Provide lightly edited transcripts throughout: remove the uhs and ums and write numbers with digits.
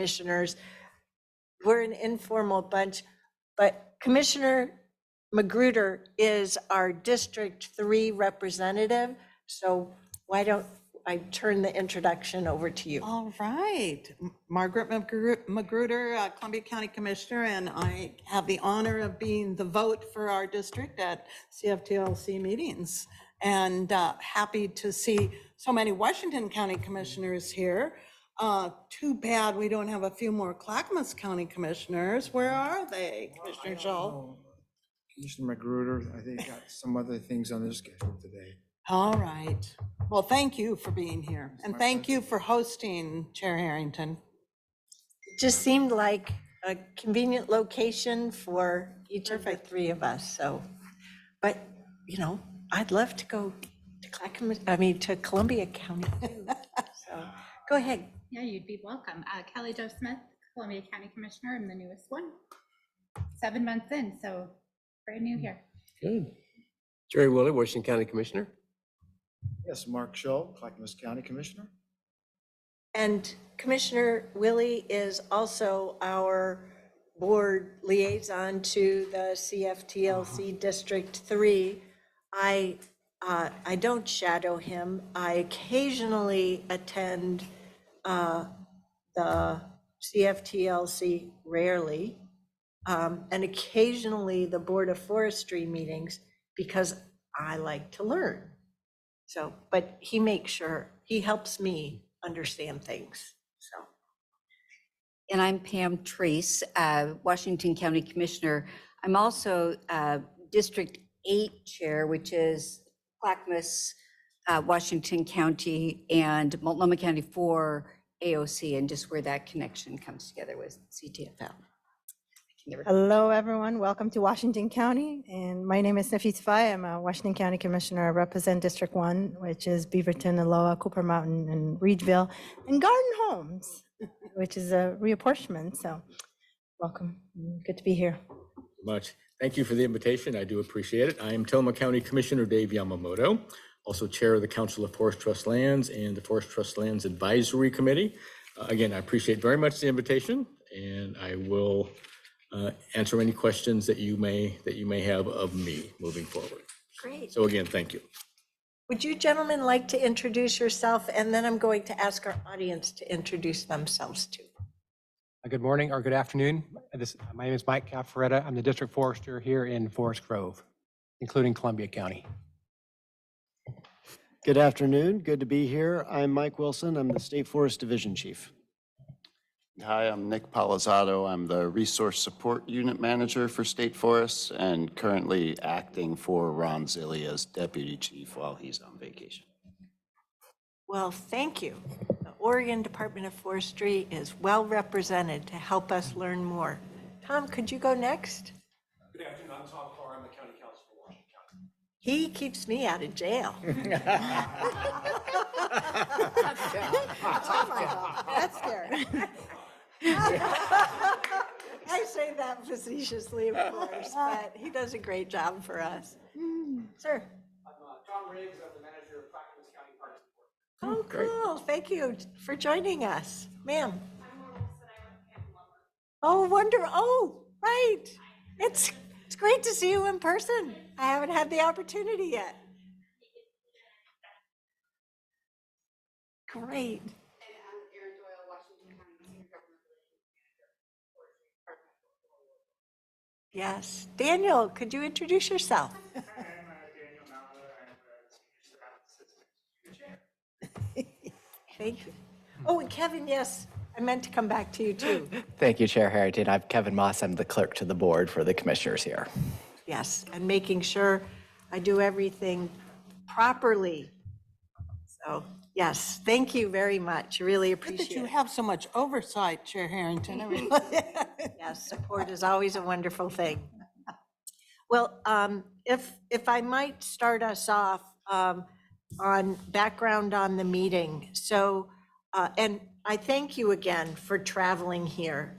commissioners. We're an informal bunch, but Commissioner Magruder is our District 3 representative. So why don't I turn the introduction over to you? All right. Margaret Magruder, Columbia County Commissioner, and I have the honor of being the vote for our district at CFTLC meetings. And happy to see so many Washington County Commissioners here. Too bad we don't have a few more Clackamas County Commissioners. Where are they, Commissioner Shull? Commissioner Magruder, I think, got some other things on their schedule today. All right. Well, thank you for being here. And thank you for hosting, Chair Harrington. It just seemed like a convenient location for each of the three of us. So, but, you know, I'd love to go to Clackamas, to Columbia County too. So go ahead. Yeah, you'd be welcome. Kelly Jo Smith, Columbia County Commissioner. I'm the newest one. 7 months in, so brand new here. Good. Jerry Woolley, Washington County Commissioner. Yes, Mark Shull, Clackamas County Commissioner. And Commissioner Willie is also our board liaison to the CFTLC District 3. I don't shadow him. I occasionally attend the CFTLC, rarely, and occasionally the Board of Forestry meetings because I like to learn. So, but he makes sure, he helps me understand things, so. And I'm Pam Treese, Washington County Commissioner. I'm also District 8 Chair, which is Clackamas, Washington County, and Multnomah County for AOC, and just where that connection comes together with CTFL. Hello, everyone. Welcome to Washington County. And my name is Nafis Fay. I'm a Washington County Commissioner. I represent District 1, which is Beaverton, Aloha, Cooper Mountain, and Reedville, and Garden Homes, which is a reapportionment. So welcome. Good to be here. Much. Thank you for the invitation. I do appreciate it. I am Tillamook County Commissioner Dave Yamamoto, also Chair of the Council of Forest Trust Lands and the Forest Trust Lands Advisory Committee. Again, I appreciate very much the invitation, and I will answer any questions that you may have of me moving forward. Great. So again, thank you. Would you gentlemen like to introduce yourself, and then I'm going to ask our audience to introduce themselves too. Good morning or good afternoon. My name is Mike Caffaretta. I'm the District Forester here in Forest Grove, including Columbia County. Good afternoon. Good to be here. I'm Mike Wilson. I'm the State Forest Division Chief. Hi, I'm Nick Palazzado. I'm the Resource Support Unit Manager for State Forests and currently acting for Ron Zilli as Deputy Chief while he's on vacation. Well, thank you. The Oregon Department of Forestry is well represented to help us learn more. Tom, could you go next? Good afternoon. I'm Tom Carr. I'm the County Counsel for Washington County. He keeps me out of jail. That's scary. I say that facetiously, of course, but he does a great job for us. Sir. I'm Tom Riggs. I'm the manager of Clackamas County Parks and Oh, cool. Thank you for joining us. Ma'am. Oh, oh, right. It's great to see you in person. I haven't had the opportunity yet. Great. Yes. Daniel, could you introduce yourself? I'm Daniel Mauda. I'm the Senior Staff Assistant to the Chair. Thank you. Oh, and Kevin, yes, I meant to come back to you too. Thank you, Chair Harrington. I'm Kevin Moss. I'm the clerk to the board for the commissioners here. Yes, and making sure I do everything properly. So, yes, thank you very much. Really appreciate it. Good that you have so much oversight, Chair Harrington. Yes, support is always a wonderful thing. Well, if I might start us off on background on the meeting. So, and I thank you again for traveling here,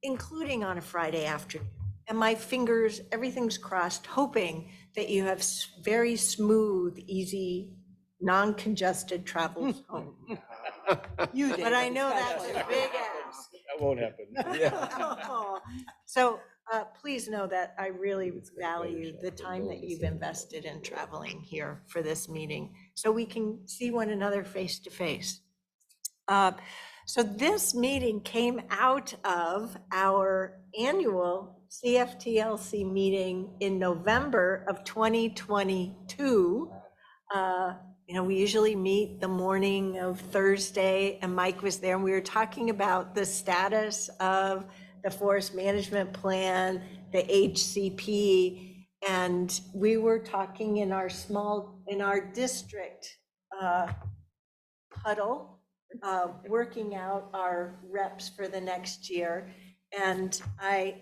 including on a Friday afternoon. And my fingers, everything's crossed, hoping that you have very smooth, easy, non-congested travels home. You did. But I know that's a big ask. That won't happen. Oh, So please know that I really value the time that you've invested in traveling here for this meeting, so we can see one another face to face. So this meeting came out of our annual CFTLC meeting in November of 2022. We usually meet the morning of Thursday, and Mike was there, and we were talking about the status of the forest management plan, the HCP, and we were talking in our district huddle, working out our reps for the next year. And I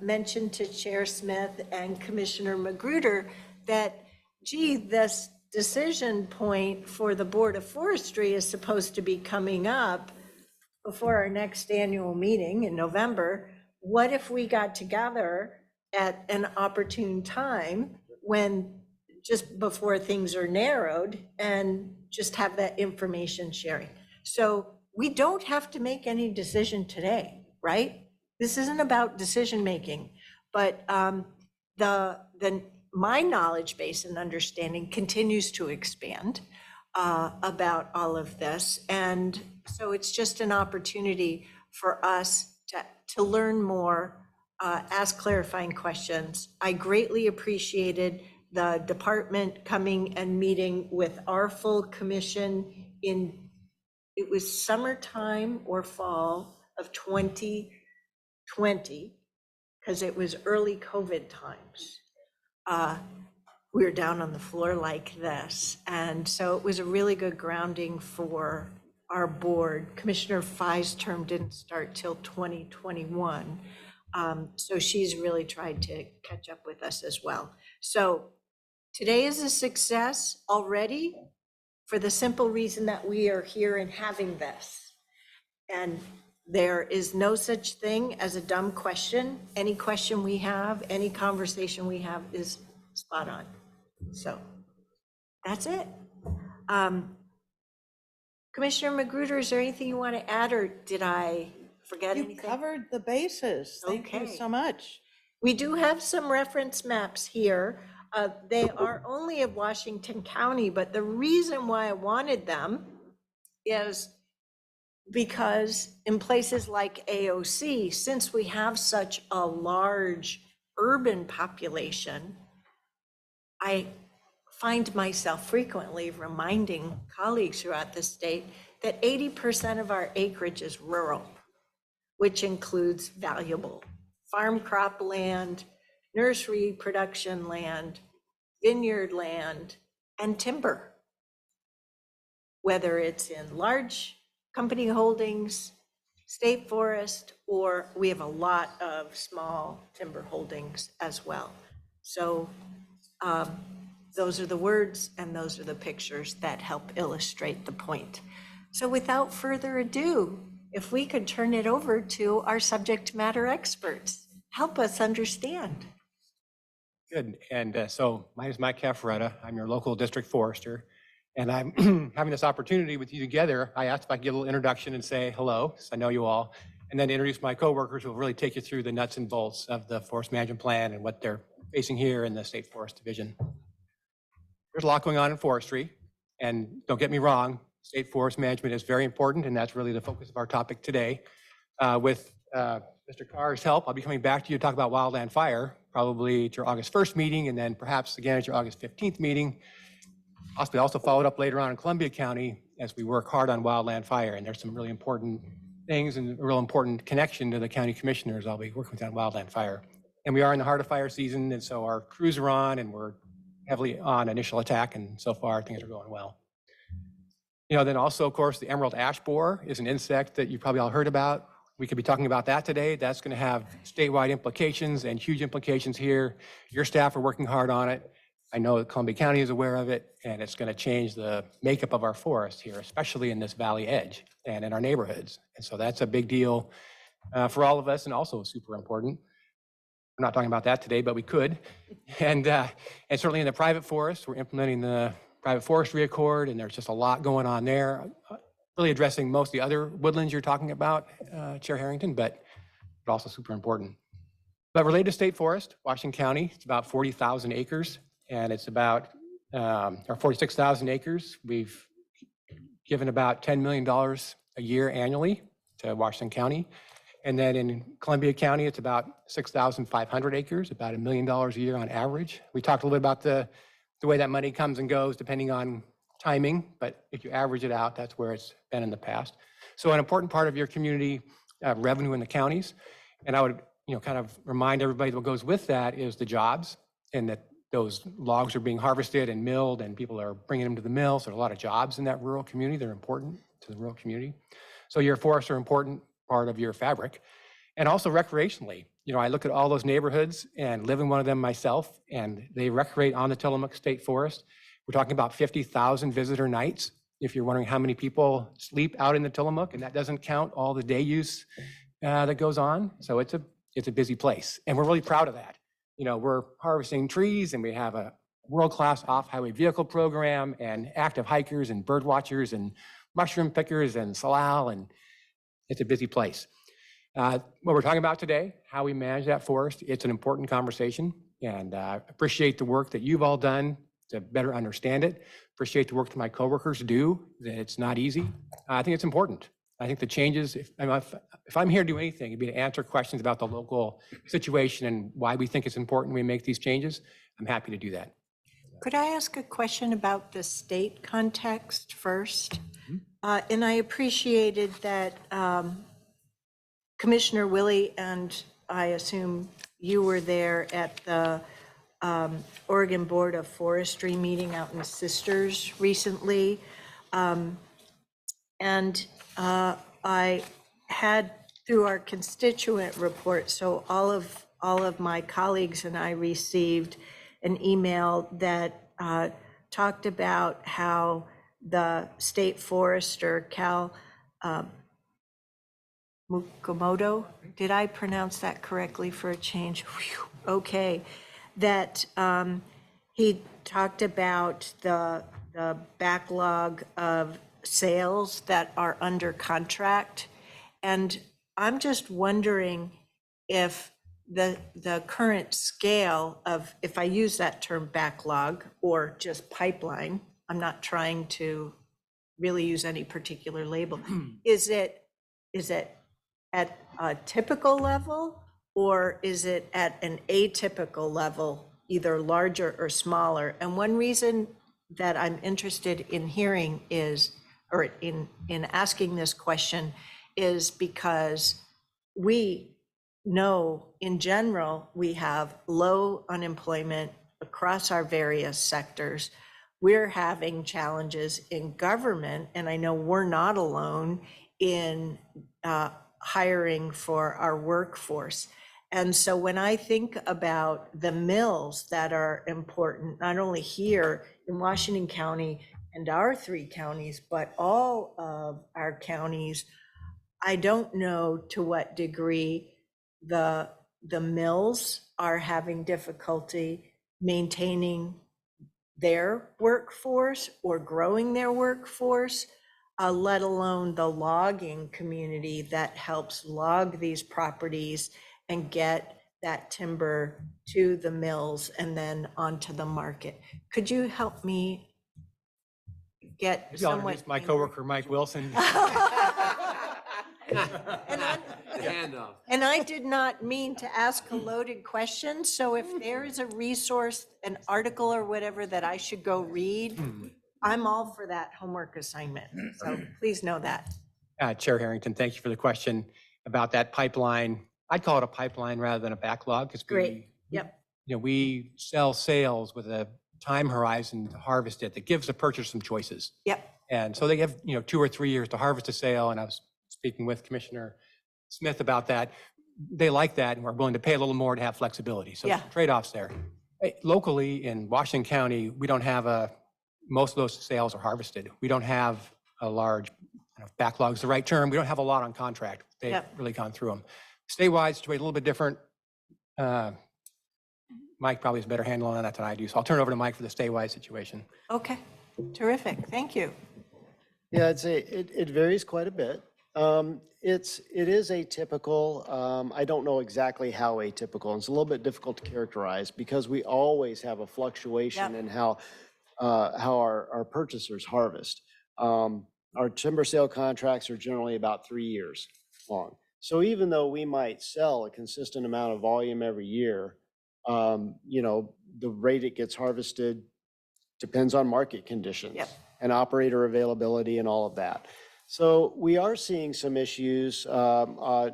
mentioned to Chair Smith and Commissioner Magruder that, gee, this decision point for the Board of Forestry is supposed to be coming up before our next annual meeting in November. What if we got together at an opportune time when, just before things are narrowed, and just have that information sharing? So we don't have to make any decision today, right? This isn't about decision making, but my knowledge base and understanding continues to expand about all of this. And so it's just an opportunity for us to learn more, ask clarifying questions. I greatly appreciated the department coming and meeting with our full commission it was summertime or fall of 2020, because it was early COVID times. We were down on the floor like this. And so it was a really good grounding for our board. Commissioner Fai's term didn't start till 2021. So she's really tried to catch up with us as well. So today is a success already, for the simple reason that we are here and having this. And there is no such thing as a dumb question. Any question we have, any conversation we have is spot on. So that's it. Commissioner Magruder, is there anything you want to add, or did I forget anything? You covered the bases. Thank you Okay. so much. We do have some reference maps here. They are only of Washington County, but the reason why I wanted them is because in places like AOC, since we have such a large urban population, I find myself frequently reminding colleagues throughout the state that 80% of our acreage is rural, which includes valuable farm crop land, nursery production land, vineyard land, and timber. Whether it's in large company holdings, state forest, or we have a lot of small timber holdings as well. So those are the words and those are the pictures that help illustrate the point. So without further ado, if we could turn it over to our subject matter experts, help us understand. Good. And so my name is Mike Caffaretta. I'm your local district forester. And I'm having this opportunity with you together. I asked if I could give a little introduction and say hello, because I know you all, and then introduce my coworkers who will really take you through the nuts and bolts of the forest management plan and what they're facing here in the State Forest Division. There's a lot going on in forestry, and don't get me wrong, state forest management is very important, and that's really the focus of our topic today. With Mr. Carr's help, I'll be coming back to you to talk about wildland fire, probably at your August 1st meeting, and then perhaps again at your August 15th meeting. Possibly also followed up later on in Columbia County as we work hard on wildland fire, and there's some really important things and a real important connection to the county commissioners I'll be working with on wildland fire. And we are in the heart of fire season, and so our crews are on, and we're heavily on initial attack, and so far things are going well. Then also, of course, the emerald ash borer is an insect that you probably all heard about. We could be talking about that today. That's going to have statewide implications and huge implications here. Your staff are working hard on it. I know that Columbia County is aware of it, and it's going to change the makeup of our forest here, especially in this valley edge and in our neighborhoods. And so that's a big deal for all of us, and also super important. We're not talking about that today, but we could. And certainly in the private forest, we're implementing the private forestry accord, and there's just a lot going on there. really addressing most of the other woodlands you're talking about, Chair Harrington, but also super important. But related to state forest, Washington County, it's about 40,000 acres, and it's about, or 46,000 acres. We've given about $10 million a year annually to Washington County. And then in Columbia County, it's about 6,500 acres, about $1 million a year on average. We talked a little bit about the way that money comes and goes depending on timing, but if you average it out, that's where it's been in the past. So an important part of your community revenue in the counties, and I would kind of remind everybody what goes with that is the jobs, and that those logs are being harvested and milled and people are bringing them to the mill. So there are a lot of jobs in that rural community. They're important to the rural community. So your forests are an important part of your fabric. And also recreationally, I look at all those neighborhoods and live in one of them myself, and they recreate on the Tillamook State Forest. We're talking about 50,000 visitor nights. If you're wondering how many people sleep out in the Tillamook, and that doesn't count all the day use that goes on. So it's a busy place, and we're really proud of that. We're harvesting trees, and we have a world-class off-highway vehicle program, and active hikers and bird watchers and mushroom pickers and salal, and it's a busy place. What we're talking about today, how we manage that forest, it's an important conversation, and appreciate the work that you've all done to better understand it. Appreciate the work that my coworkers do, that it's not easy. I think it's important. I think the changes, if I'm here to do anything, it'd be to answer questions about the local situation and why we think it's important we make these changes. I'm happy to do that. Could I ask a question about the state context first? And I appreciated that Commissioner Willie, and I assume you were there at the Oregon Board of Forestry meeting out in Sisters recently. And I had, through our constituent report, so all of my colleagues and I received an email that talked about how the state forester, Cal Mukomoto, did I pronounce that correctly for a change? Whew, okay, that he talked about the backlog of sales that are under contract. And I'm just wondering if the current scale of, if I use that term backlog or just pipeline, I'm not trying to really use any particular label. Is it at a typical level, or is it at an atypical level, either larger or smaller? And one reason that I'm interested in hearing is, or in asking this question, is because we know in general we have low unemployment across our various sectors. We're having challenges in government, and I know we're not alone in hiring for our workforce. And so when I think about the mills that are important, not only here in Washington County and our 3 counties, but all of our counties, I don't know to what degree the mills are having difficulty maintaining their workforce or growing their workforce, let alone the logging community that helps log these properties and get that timber to the mills and then onto the market. Could you help me get Maybe I'll somewhat? introduce my coworker, Mike Wilson. And I did not mean to ask a loaded question, so if there is a resource, an article or whatever that I should go read, I'm all for that homework assignment, so please know that. Chair Harrington, thank you for the question about that pipeline. I'd call it a pipeline rather than a backlog, because Great, yep. We sell sales with a time horizon to harvest it that gives the purchaser some choices. Yep. And so they have 2 or 3 years to harvest a sale, and I was speaking with Commissioner Smith about that. They like that and are willing to pay a little more to have flexibility. So Yeah. trade-offs there. Locally in Washington County, we don't have most of those sales are harvested. We don't have a large backlog is the right term. We don't have a lot on contract. They've really gone through them. Statewide, situation a little bit different. Mike probably has a better handle on that than I do. So I'll turn it over to Mike for the statewide situation. Okay, terrific, thank you. Yeah, I'd say it varies quite a bit. It is atypical. I don't know exactly how atypical. It's a little bit difficult to characterize because we always have a fluctuation Yep. in how our purchasers harvest. Our timber sale contracts are generally about 3 years long. So even though we might sell a consistent amount of volume every year, the rate it gets harvested depends on market conditions. Yep. And operator availability and all of that. So we are seeing some issues, not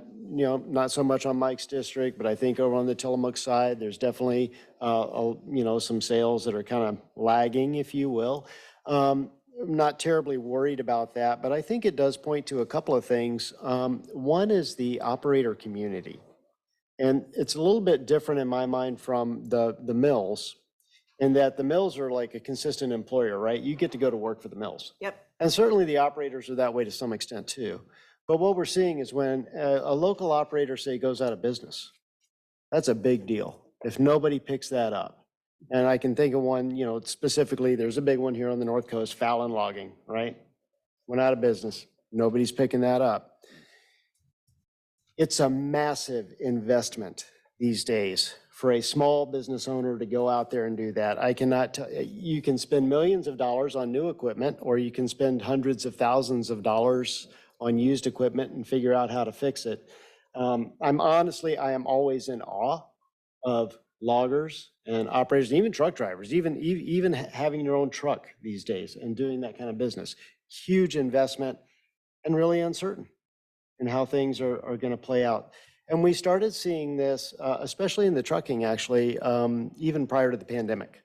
so much on Mike's district, but I think over on the Tillamook side, there's definitely, some sales that are kind of lagging, if you will. I'm not terribly worried about that, but I think it does point to a couple of things. One is the operator community. And it's a little bit different in my mind from the mills, in that the mills are like a consistent employer, right? You get to go to work for the mills. Yep. And certainly the operators are that way to some extent too. But what we're seeing is when a local operator, say, goes out of business, that's a big deal if nobody picks that up. And I can think of one, specifically, there's a big one here on the North Coast, Fallon Logging, right? Went out of business. Nobody's picking that up. It's a massive investment these days for a small business owner to go out there and do that. I cannot tell you, can spend millions of dollars on new equipment, or you can spend hundreds of thousands of dollars on used equipment and figure out how to fix it. I am always in awe of loggers and operators, and even truck drivers, even having your own truck these days and doing that kind of business. Huge investment and really uncertain in how things are going to play out. And we started seeing this, especially in the trucking, actually, even prior to the pandemic.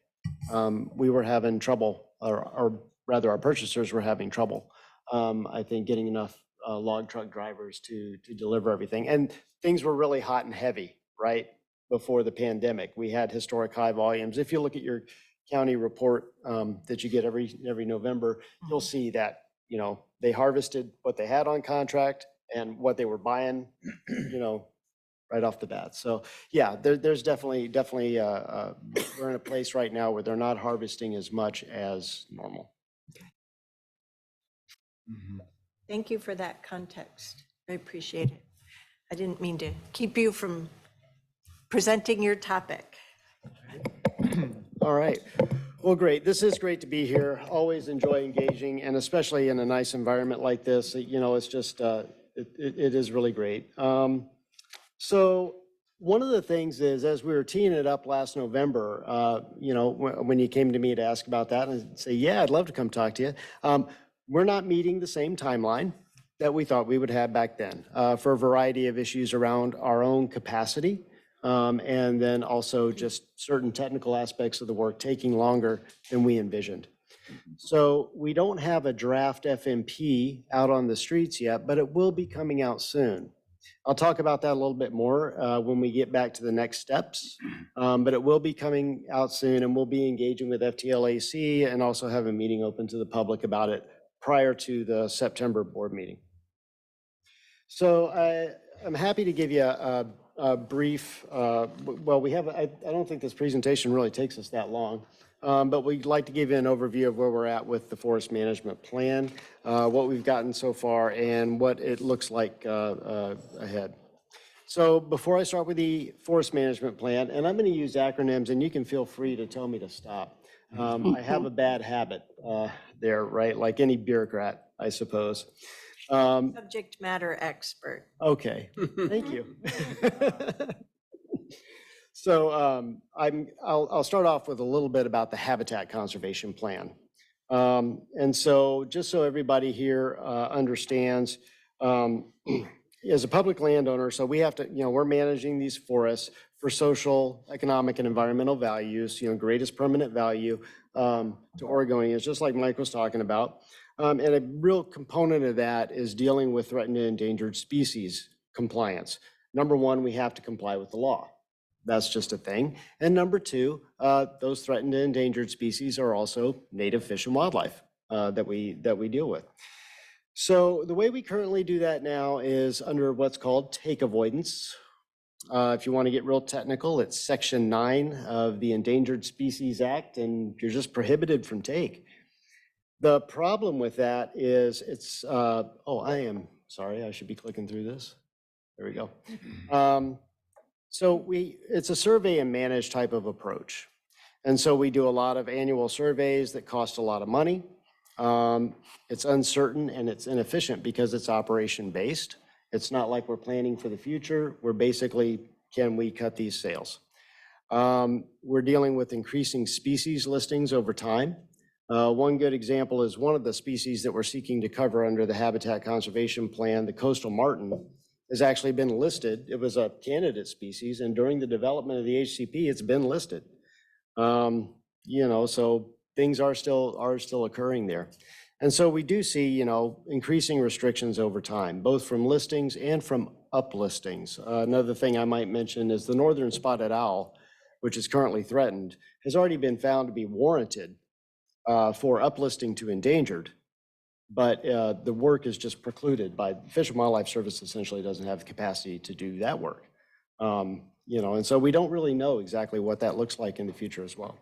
We were having trouble, or rather our purchasers were having trouble, I think, getting enough log truck drivers to deliver everything. And things were really hot and heavy, right, before the pandemic. We had historic high volumes. If you look at your county report that you get every November, you'll see that, they harvested what they had on contract and what they were buying, right off the bat. So yeah, there's definitely we're in a place right now where they're not harvesting as much as normal. Thank you for that context. I appreciate it. I didn't mean to keep you from presenting your topic. All right. Well, great. This is great to be here. Always enjoy engaging, and especially in a nice environment like this. It's just, it is really great. So one of the things is, as we were teeing it up last November, when you came to me to ask about that, and say, yeah, I'd love to come talk to you. We're not meeting the same timeline that we thought we would have back then for a variety of issues around our own capacity. And then also just certain technical aspects of the work taking longer than we envisioned. So we don't have a draft FMP out on the streets yet, but it will be coming out soon. I'll talk about that a little bit more when we get back to the next steps, but it will be coming out soon, and we'll be engaging with FTLAC and also have a meeting open to the public about it prior to the September board meeting. So I'm happy to give you a brief, I don't think this presentation really takes us that long, but we'd like to give you an overview of where we're at with the forest management plan, what we've gotten so far, and what it looks like ahead. So before I start with the forest management plan, and I'm going to use acronyms, and you can feel free to tell me to stop. I have a bad habit there, right? Like any bureaucrat, I suppose. Subject matter expert. Okay, thank you. So I'll start off with a little bit about the habitat conservation plan. And so just so everybody here understands, as a public landowner, so we have to, we're managing these forests for social, economic, and environmental values, greatest permanent value to Oregonians, just like Mike was talking about. And a real component of that is dealing with threatened and endangered species compliance. Number one, we have to comply with the law. That's just a thing. And number two, those threatened and endangered species are also native fish and wildlife that we deal with. So the way we currently do that now is under what's called take avoidance. If you want to get real technical, it's Section 9 of the Endangered Species Act, and you're just prohibited from take. The problem with that is it's, I am sorry, I should be clicking through this. There we go. So it's a survey and manage type of approach. And so we do a lot of annual surveys that cost a lot of money. It's uncertain and it's inefficient because it's operation based. It's not like we're planning for the future. We're basically, can we cut these sales? We're dealing with increasing species listings over time. One good example is one of the species that we're seeking to cover under the Habitat Conservation Plan, the coastal martin, has actually been listed. It was a candidate species, and during the development of the HCP, it's been listed. So things are still occurring there. And so we do see, increasing restrictions over time, both from listings and from uplistings. Another thing I might mention is the northern spotted owl, which is currently threatened, has already been found to be warranted for uplisting to endangered. But the work is just precluded by Fish and Wildlife Service. Essentially doesn't have the capacity to do that work. And so we don't really know exactly what that looks like in the future as well.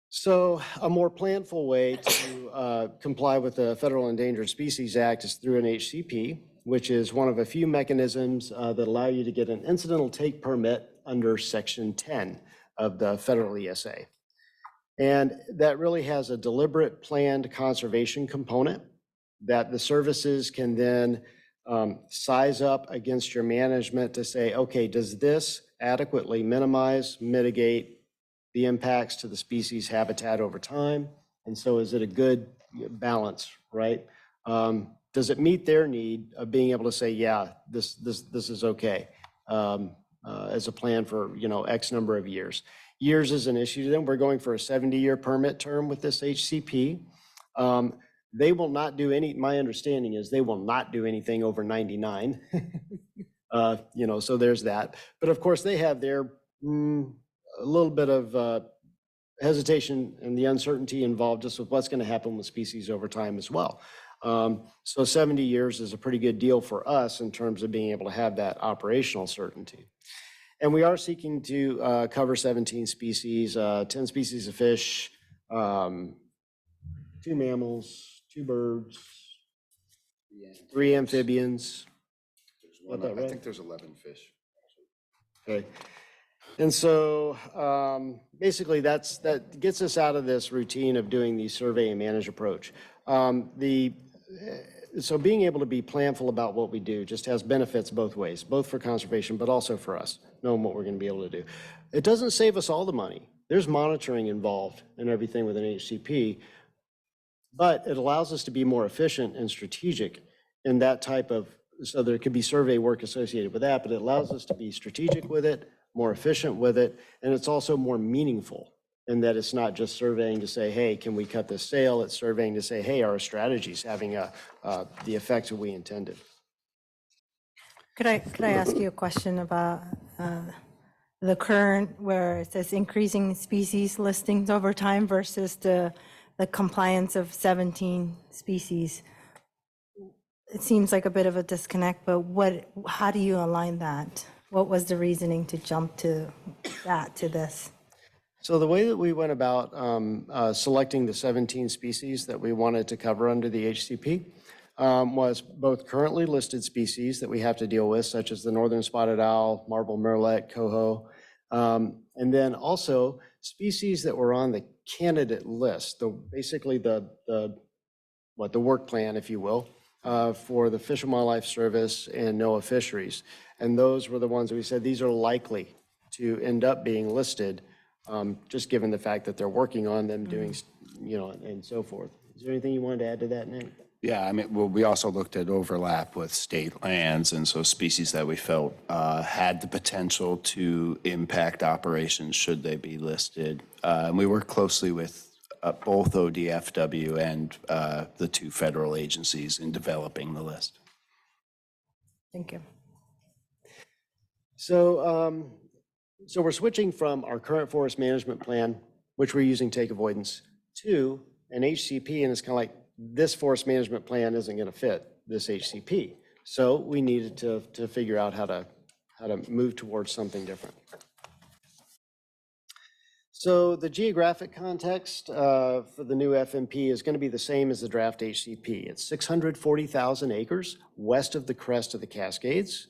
So a more planful way to comply with the Federal Endangered Species Act is through an HCP, which is one of a few mechanisms that allow you to get an incidental take permit under Section 10 of the federal ESA. And that really has a deliberate planned conservation component that the services can then size up against your management to say, okay, does this adequately minimize, mitigate the impacts to the species habitat over time? And so is it a good balance, right? Does it meet their need of being able to say, yeah, this is okay as a plan for, X number of years? Years is an issue to them. We're going for a 70-year permit term with this HCP. They will not do my understanding is they will not do anything over 99. So there's that. But of course they have their a little bit of hesitation and the uncertainty involved just with what's going to happen with species over time as well. So 70 years is a pretty good deal for us in terms of being able to have that operational certainty. And we are seeking to cover 17 species, 10 species of fish, 2 mammals, 2 birds, 3 amphibians. I think there's 11 fish. Okay. And so basically that gets us out of this routine of doing the survey and manage approach. So being able to be planful about what we do just has benefits both ways, both for conservation, but also for us, knowing what we're going to be able to do. It doesn't save us all the money. There's monitoring involved in everything with an HCP, but it allows us to be more efficient and strategic in that type of, so there could be survey work associated with that, but it allows us to be strategic with it, more efficient with it, and it's also more meaningful in that it's not just surveying to say, hey, can we cut this sale? It's surveying to say, hey, our strategy's having the effects that we intended. Could I ask you a question about the current, where it says increasing species listings over time versus the compliance of 17 species? It seems like a bit of a disconnect, but how do you align that? What was the reasoning to jump to this? So the way that we went about selecting the 17 species that we wanted to cover under the HCP was both currently listed species that we have to deal with, such as the northern spotted owl, marble murrelet, coho, and then also species that were on the candidate list, basically the work plan, if you will, for the Fish and Wildlife Service and NOAA Fisheries. And those were the ones that we said, these are likely to end up being listed, just given the fact that they're working on them, doing, and so forth. Is there anything you wanted to add to that, Nick? Yeah, we also looked at overlap with state lands, and so species that we felt had the potential to impact operations should they be listed. And we worked closely with both ODFW and the 2 federal agencies in developing the list. Thank you. So we're switching from our current forest management plan, which we're using take avoidance, to an HCP, and it's kind of like, this forest management plan isn't going to fit this HCP. So we needed to figure out how to move towards something different. So the geographic context for the new FMP is going to be the same as the draft HCP. It's 640,000 acres west of the crest of the Cascades.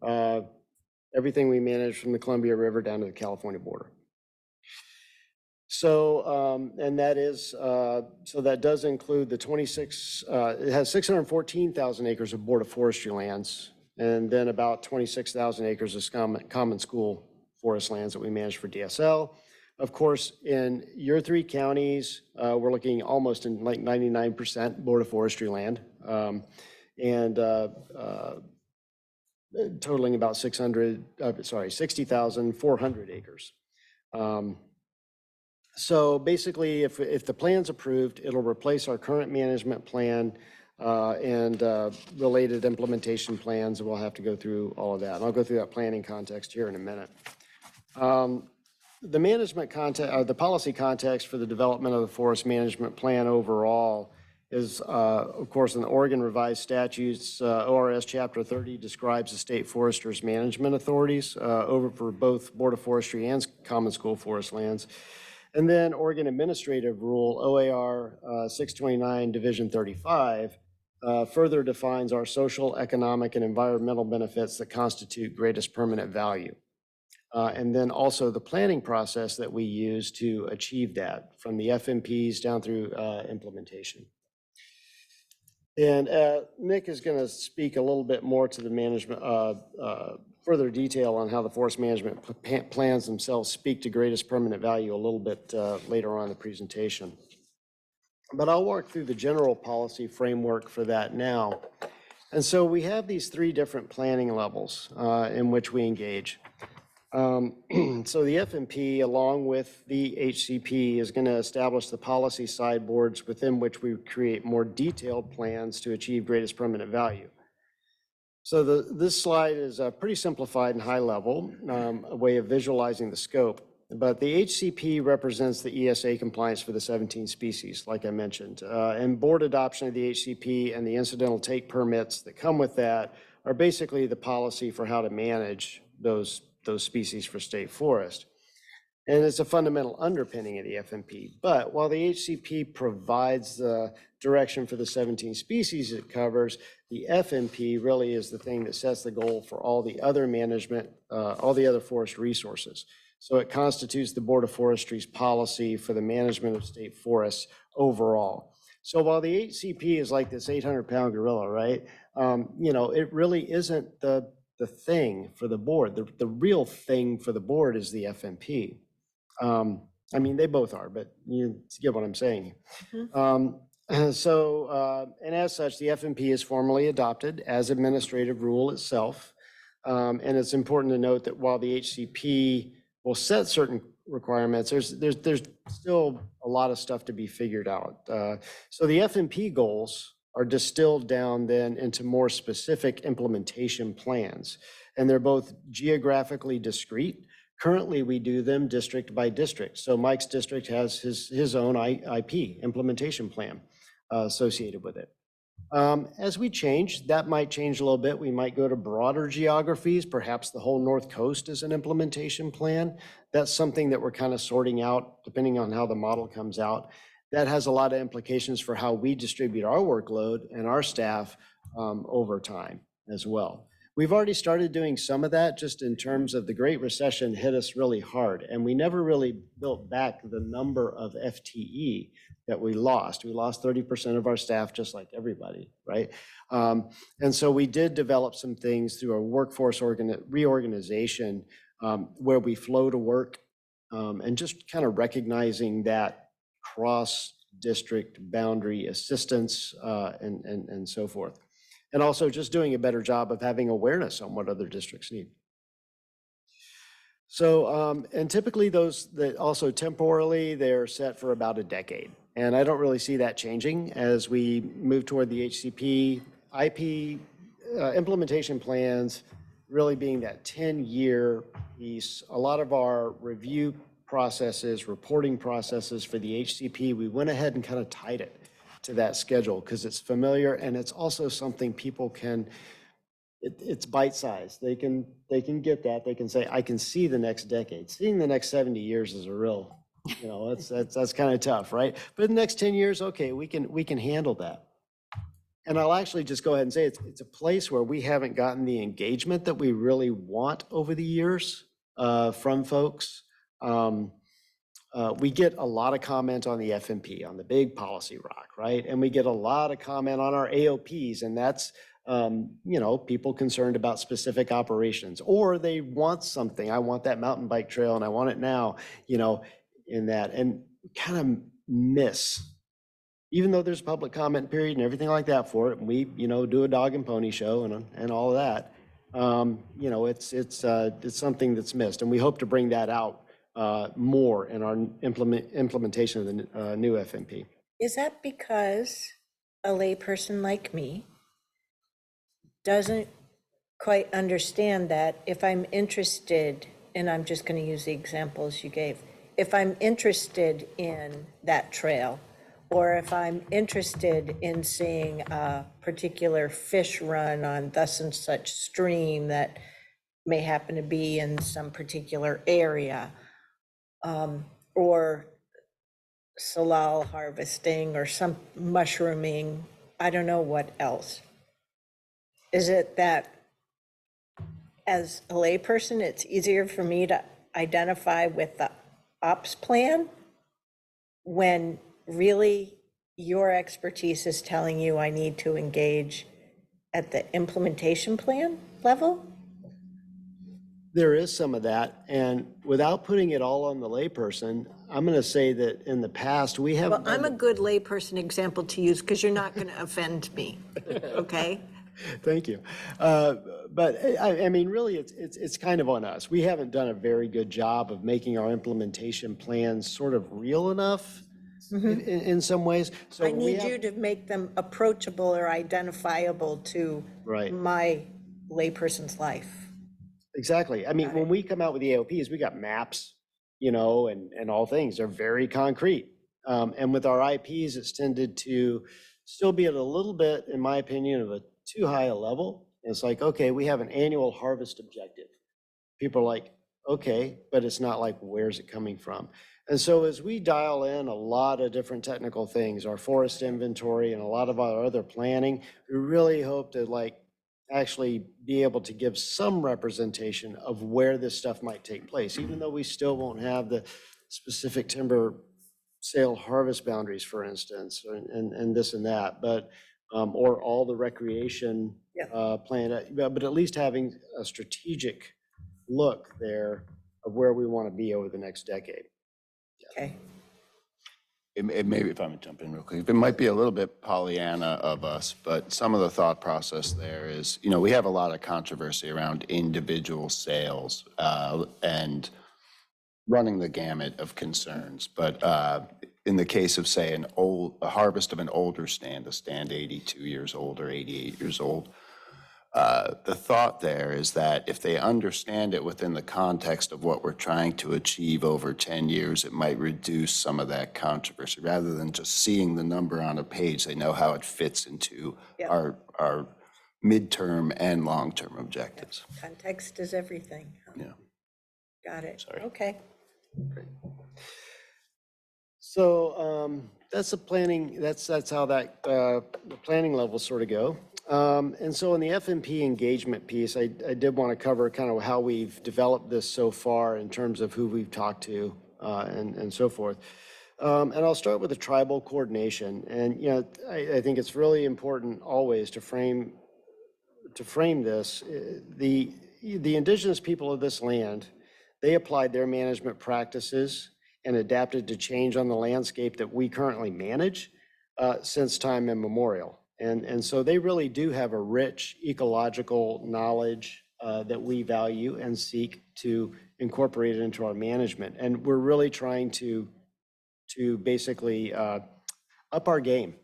Everything we manage from the Columbia River down to the California border. So, and that is, so that does include the 26, it has 614,000 acres of Board of Forestry lands, and then about 26,000 acres of common school forest lands that we manage for DSL. Of course, in your three counties, we're looking almost in like 99% Board of Forestry land, and totaling about 60,400 acres. So basically, if the plan's approved, it'll replace our current management plan and related implementation plans, and we'll have to go through all of that. And I'll go through that planning context here in a minute. The management context, the policy context for the development of the forest management plan overall is, of course, in the Oregon Revised Statutes, ORS Chapter 30 describes the state foresters' management authorities over for both Board of Forestry and common school forest lands. And then Oregon Administrative Rule, OAR 629, Division 35, further defines our social, economic, and environmental benefits that constitute greatest permanent value. And then also the planning process that we use to achieve that, from the FMPs down through implementation. And Nick is going to speak a little bit more to the management, further detail on how the forest management plans themselves speak to greatest permanent value a little bit later on in the presentation. But I'll walk through the general policy framework for that now. And so we have these three different planning levels in which we engage. So the FMP, along with the HCP, is going to establish the policy sideboards within which we create more detailed plans to achieve greatest permanent value. So this slide is pretty simplified and high level, a way of visualizing the scope. But the HCP represents the ESA compliance for the 17 species, like I mentioned. And board adoption of the HCP and the incidental take permits that come with that are basically the policy for how to manage those species for state forest. And it's a fundamental underpinning of the FMP. But while the HCP provides the direction for the 17 species it covers, the FMP really is the thing that sets the goal for all the other management, all the other forest resources. So it constitutes the Board of Forestry's policy for the management of state forests overall. So while the HCP is like this 800-pound gorilla, right? You know, it really isn't the thing for the board. The real thing for the board is the FMP. I mean, they both are, but you get what I'm saying. And as such, the FMP is formally adopted as administrative rule itself. And it's important to note that while the HCP will set certain requirements, there's still a lot of stuff to be figured out. So the FMP goals are distilled down then into more specific implementation plans. And they're both geographically discrete. Currently, we do them district by district. So Mike's district has his own IP, implementation plan, associated with it. As we change, that might change a little bit. We might go to broader geographies, perhaps the whole North Coast is an implementation plan. That's something that we're kind of sorting out depending on how the model comes out. That has a lot of implications for how we distribute our workload and our staff over time as well. We've already started doing some of that just in terms of the Great Recession hit us really hard, and we never really built back the number of FTE that we lost. We lost 30% of our staff just like everybody, right? And so we did develop some things through our workforce reorganization where we flow to work and just kind of recognizing that cross-district boundary assistance and so forth. And also just doing a better job of having awareness on what other districts need. So, and typically those that also temporally, they're set for about a decade. And I don't really see that changing as we move toward the HCP, IP implementation plans really being that 10-year piece. A lot of our review processes, reporting processes for the HCP, we went ahead and kind of tied it to that schedule because it's familiar and it's also something people can, it's bite-sized. They can get that. They can say, I can see the next decade. Seeing the next 70 years is a real You know, that's kind of tough, right? But in the next 10 years, okay, we can handle that. And I'll actually just go ahead and say it's a place where we haven't gotten the engagement that we really want over the years from folks. We get a lot of comment on the FMP, on the big policy rock, right? And we get a lot of comment on our AOPs, and that's, you know, people concerned about specific operations, or they want something. I want that mountain bike trail and I want it now, you know, in that, and kind of miss, even though there's a public comment period and everything like that for it, and we, you know, do a dog and pony show and all of that, you know, it's something that's missed, and we hope to bring that out more in our implementation of the new FMP. Is that because a layperson like me doesn't quite understand that if I'm interested, and I'm just going to use the examples you gave, if I'm interested in that trail, or if I'm interested in seeing a particular fish run on thus and such stream that may happen to be in some particular area, or salal harvesting or some mushrooming, I don't know what else. Is it that as a layperson, it's easier for me to identify with the ops plan when really your expertise is telling you I need to engage at the implementation plan level? There is some of that, and without putting it all on the layperson, I'm going to say that in the past, we haven't. Well, I'm a good layperson example to use because you're not going to offend me, okay? Thank you. But I mean, really, it's kind of on us. We haven't done a very good job of making our implementation plans sort of real enough in some ways. So I need you to make them approachable or identifiable to my layperson's life. Exactly. I mean, when we come out with the AOPs, we got maps, you know, and all things. They're very concrete. And with our IPs, it's tended to still be at a little bit, in my opinion, of a too high a level. It's like, okay, we have an annual harvest objective. People are like, okay, but it's not like, where's it coming from? And so as we dial in a lot of different technical things, our forest inventory and a lot of our other planning, we really hope to like actually be able to give some representation of where this stuff might take place, even though we still won't have the specific timber sale harvest boundaries, for instance, and this and that, but or all the recreation plan, but at least having a strategic look there of where we want to be over the next decade. Okay. It may be, if I'm gonna jump in real quick, it might be a little bit Pollyanna of us, but some of the thought process there is, you know, we have a lot of controversy around individual sales and running the gamut of concerns. But in the case of, say, a harvest of an older stand, a stand 82 years old or 88 years old, the thought there is that if they understand it within the context of what we're trying to achieve over 10 years, it might reduce some of that controversy. Rather than just seeing the number on a page, they know how it fits into our midterm and long-term objectives. Context is everything. Yeah. Got it. Sorry. Okay. Great. So that's the planning, that's how that the planning levels sort of go. And so in the FMP engagement piece, I did want to cover kind of how we've developed this so far in terms of who we've talked to and so forth. And I'll start with the tribal coordination. And, you know, I think it's really important always to frame this. The indigenous people of this land, they applied their management practices and adapted to change on the landscape that we currently manage since time immemorial. And so they really do have a rich ecological knowledge that we value and seek to incorporate it into our management. And we're really trying to basically up our game.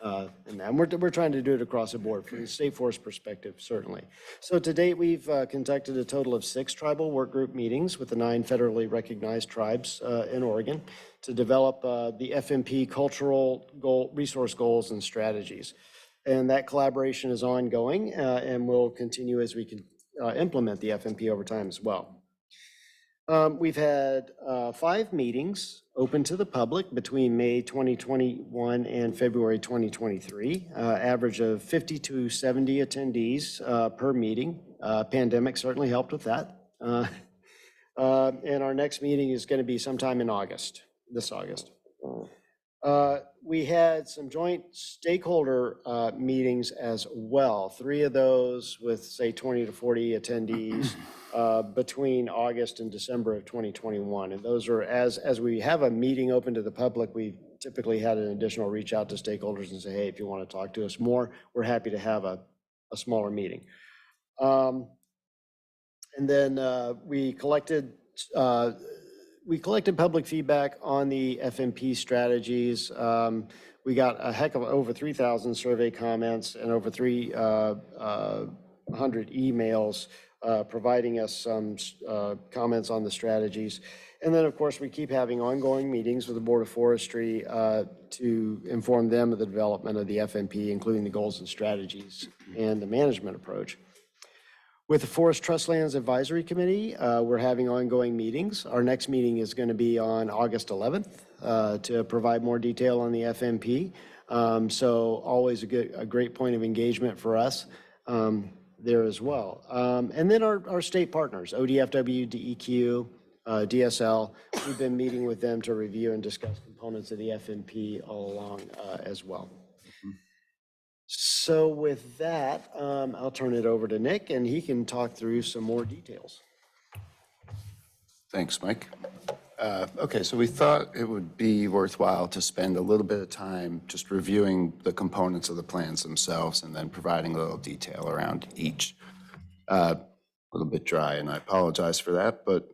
And we're trying to do it across the board from the state forest perspective, certainly. So to date, we've conducted a total of 6 tribal work group meetings with the 9 federally recognized tribes in Oregon to develop the FMP cultural resource goals and strategies. And that collaboration is ongoing and will continue as we can implement the FMP over time as well. We've had 5 meetings open to the public between May 2021 and February 2023, average of 50 to 70 attendees per meeting. Pandemic certainly helped with that. And our next meeting is going to be sometime in August, this August. We had some joint stakeholder meetings as well. 3 of those with, say, 20 to 40 attendees between August and December of 2021. And those are, as we have a meeting open to the public, we typically had an additional reach out to stakeholders and say, hey, if you want to talk to us more, we're happy to have a smaller meeting. And then we collected public feedback on the FMP strategies. We got a heck of over 3,000 survey comments and over 300 emails providing us some comments on the strategies. And then, of course, we keep having ongoing meetings with the Board of Forestry to inform them of the development of the FMP, including the goals and strategies and the management approach. With the Forest Trust Lands Advisory Committee, we're having ongoing meetings. Our next meeting is going to be on August 11th to provide more detail on the FMP. So always a great point of engagement for us there as well. And then our state partners, ODFW, DEQ, DSL, we've been meeting with them to review and discuss components of the FMP all along as well. So with that, I'll turn it over to Nick and he can talk through some more details. Thanks, Mike. Okay, so we thought it would be worthwhile to spend a little bit of time just reviewing the components of the plans themselves and then providing a little detail around each. A little bit dry, and I apologize for that, but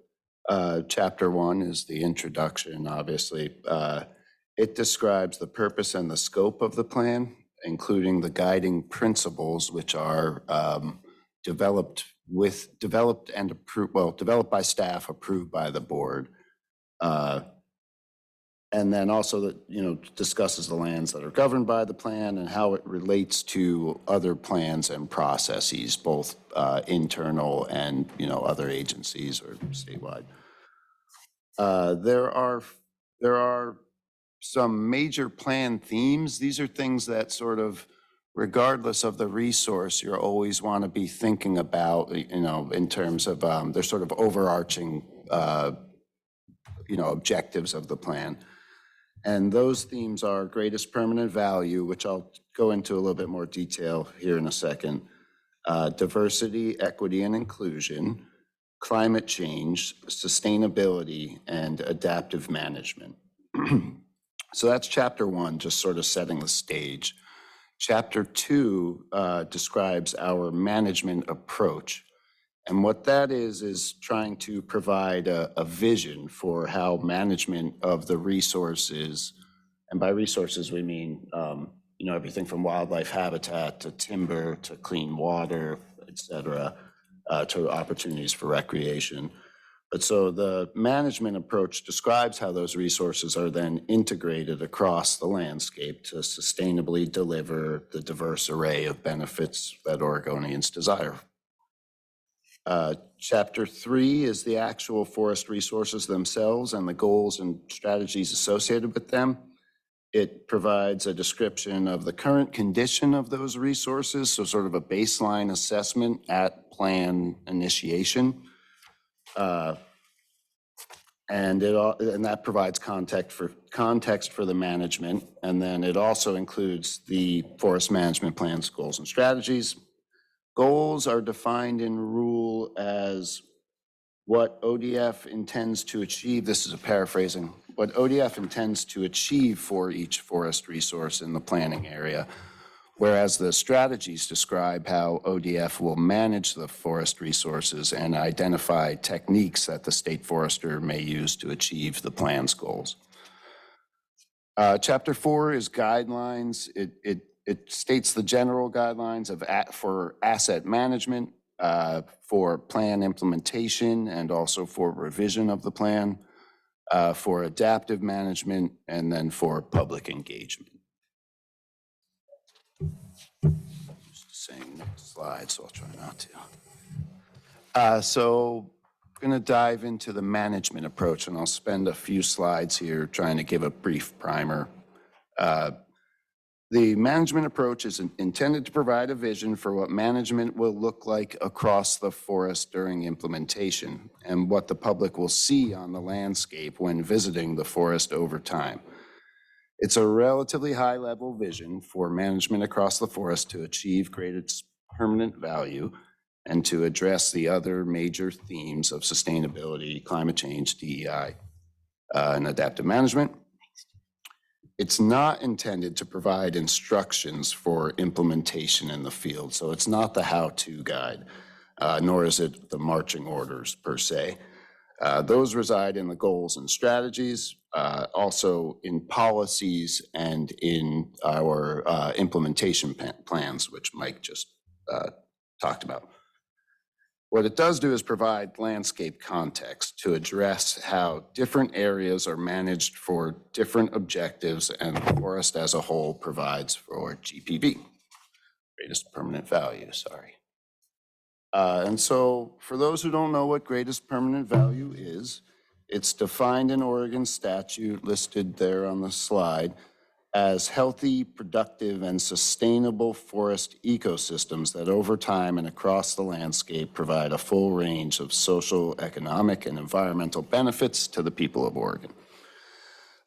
Chapter 1 is the introduction, obviously. It describes the purpose and the scope of the plan, including the guiding principles, which are developed and approved, well, developed by staff, approved by the board. And then also that, discusses the lands that are governed by the plan and how it relates to other plans and processes, both internal and, other agencies or statewide. There are some major plan themes. These are things that sort of, regardless of the resource, you always want to be thinking about, in terms of, they're sort of overarching, objectives of the plan. And those themes are greatest permanent value, which I'll go into a little bit more detail here in a second, diversity, equity, and inclusion, climate change, sustainability, and adaptive management. So that's Chapter 1, just sort of setting the stage. Chapter 2 describes our management approach. And what that is trying to provide a vision for how management of the resources, and by resources we mean, everything from wildlife habitat to timber to clean water, et cetera, to opportunities for recreation. But so the management approach describes how those resources are then integrated across the landscape to sustainably deliver the diverse array of benefits that Oregonians desire. Chapter 3 is the actual forest resources themselves and the goals and strategies associated with them. It provides a description of the current condition of those resources, so sort of a baseline assessment at plan initiation. And that provides context for the management. And then it also includes the forest management plans, goals, and strategies. Goals are defined in rule as what ODF intends to achieve. This is a paraphrasing. What ODF intends to achieve for each forest resource in the planning area, whereas the strategies describe how ODF will manage the forest resources and identify techniques that the state forester may use to achieve the plan's goals. Chapter 4 is guidelines. It states the general guidelines for asset management, for plan implementation, and also for revision of the plan, for adaptive management, and then for public engagement. Just saying next slide, so I'll try not to. So going to dive into the management approach, and I'll spend a few slides here trying to give a brief primer. The management approach is intended to provide a vision for what management will look like across the forest during implementation and what the public will see on the landscape when visiting the forest over time. It's a relatively high-level vision for management across the forest to achieve greatest permanent value and to address the other major themes of sustainability, climate change, DEI, and adaptive management. It's not intended to provide instructions for implementation in the field, so it's not the how-to guide, nor is it the marching orders per se. Those reside in the goals and strategies, also in policies and in our implementation plans, which Mike just talked about. What it does do is provide landscape context to address how different areas are managed for different objectives, and the forest as a whole provides for GPV, greatest permanent value, sorry. And so for those who don't know what greatest permanent value is, it's defined in Oregon statute listed there on the slide as healthy, productive, and sustainable forest ecosystems that over time and across the landscape provide a full range of social, economic, and environmental benefits to the people of Oregon.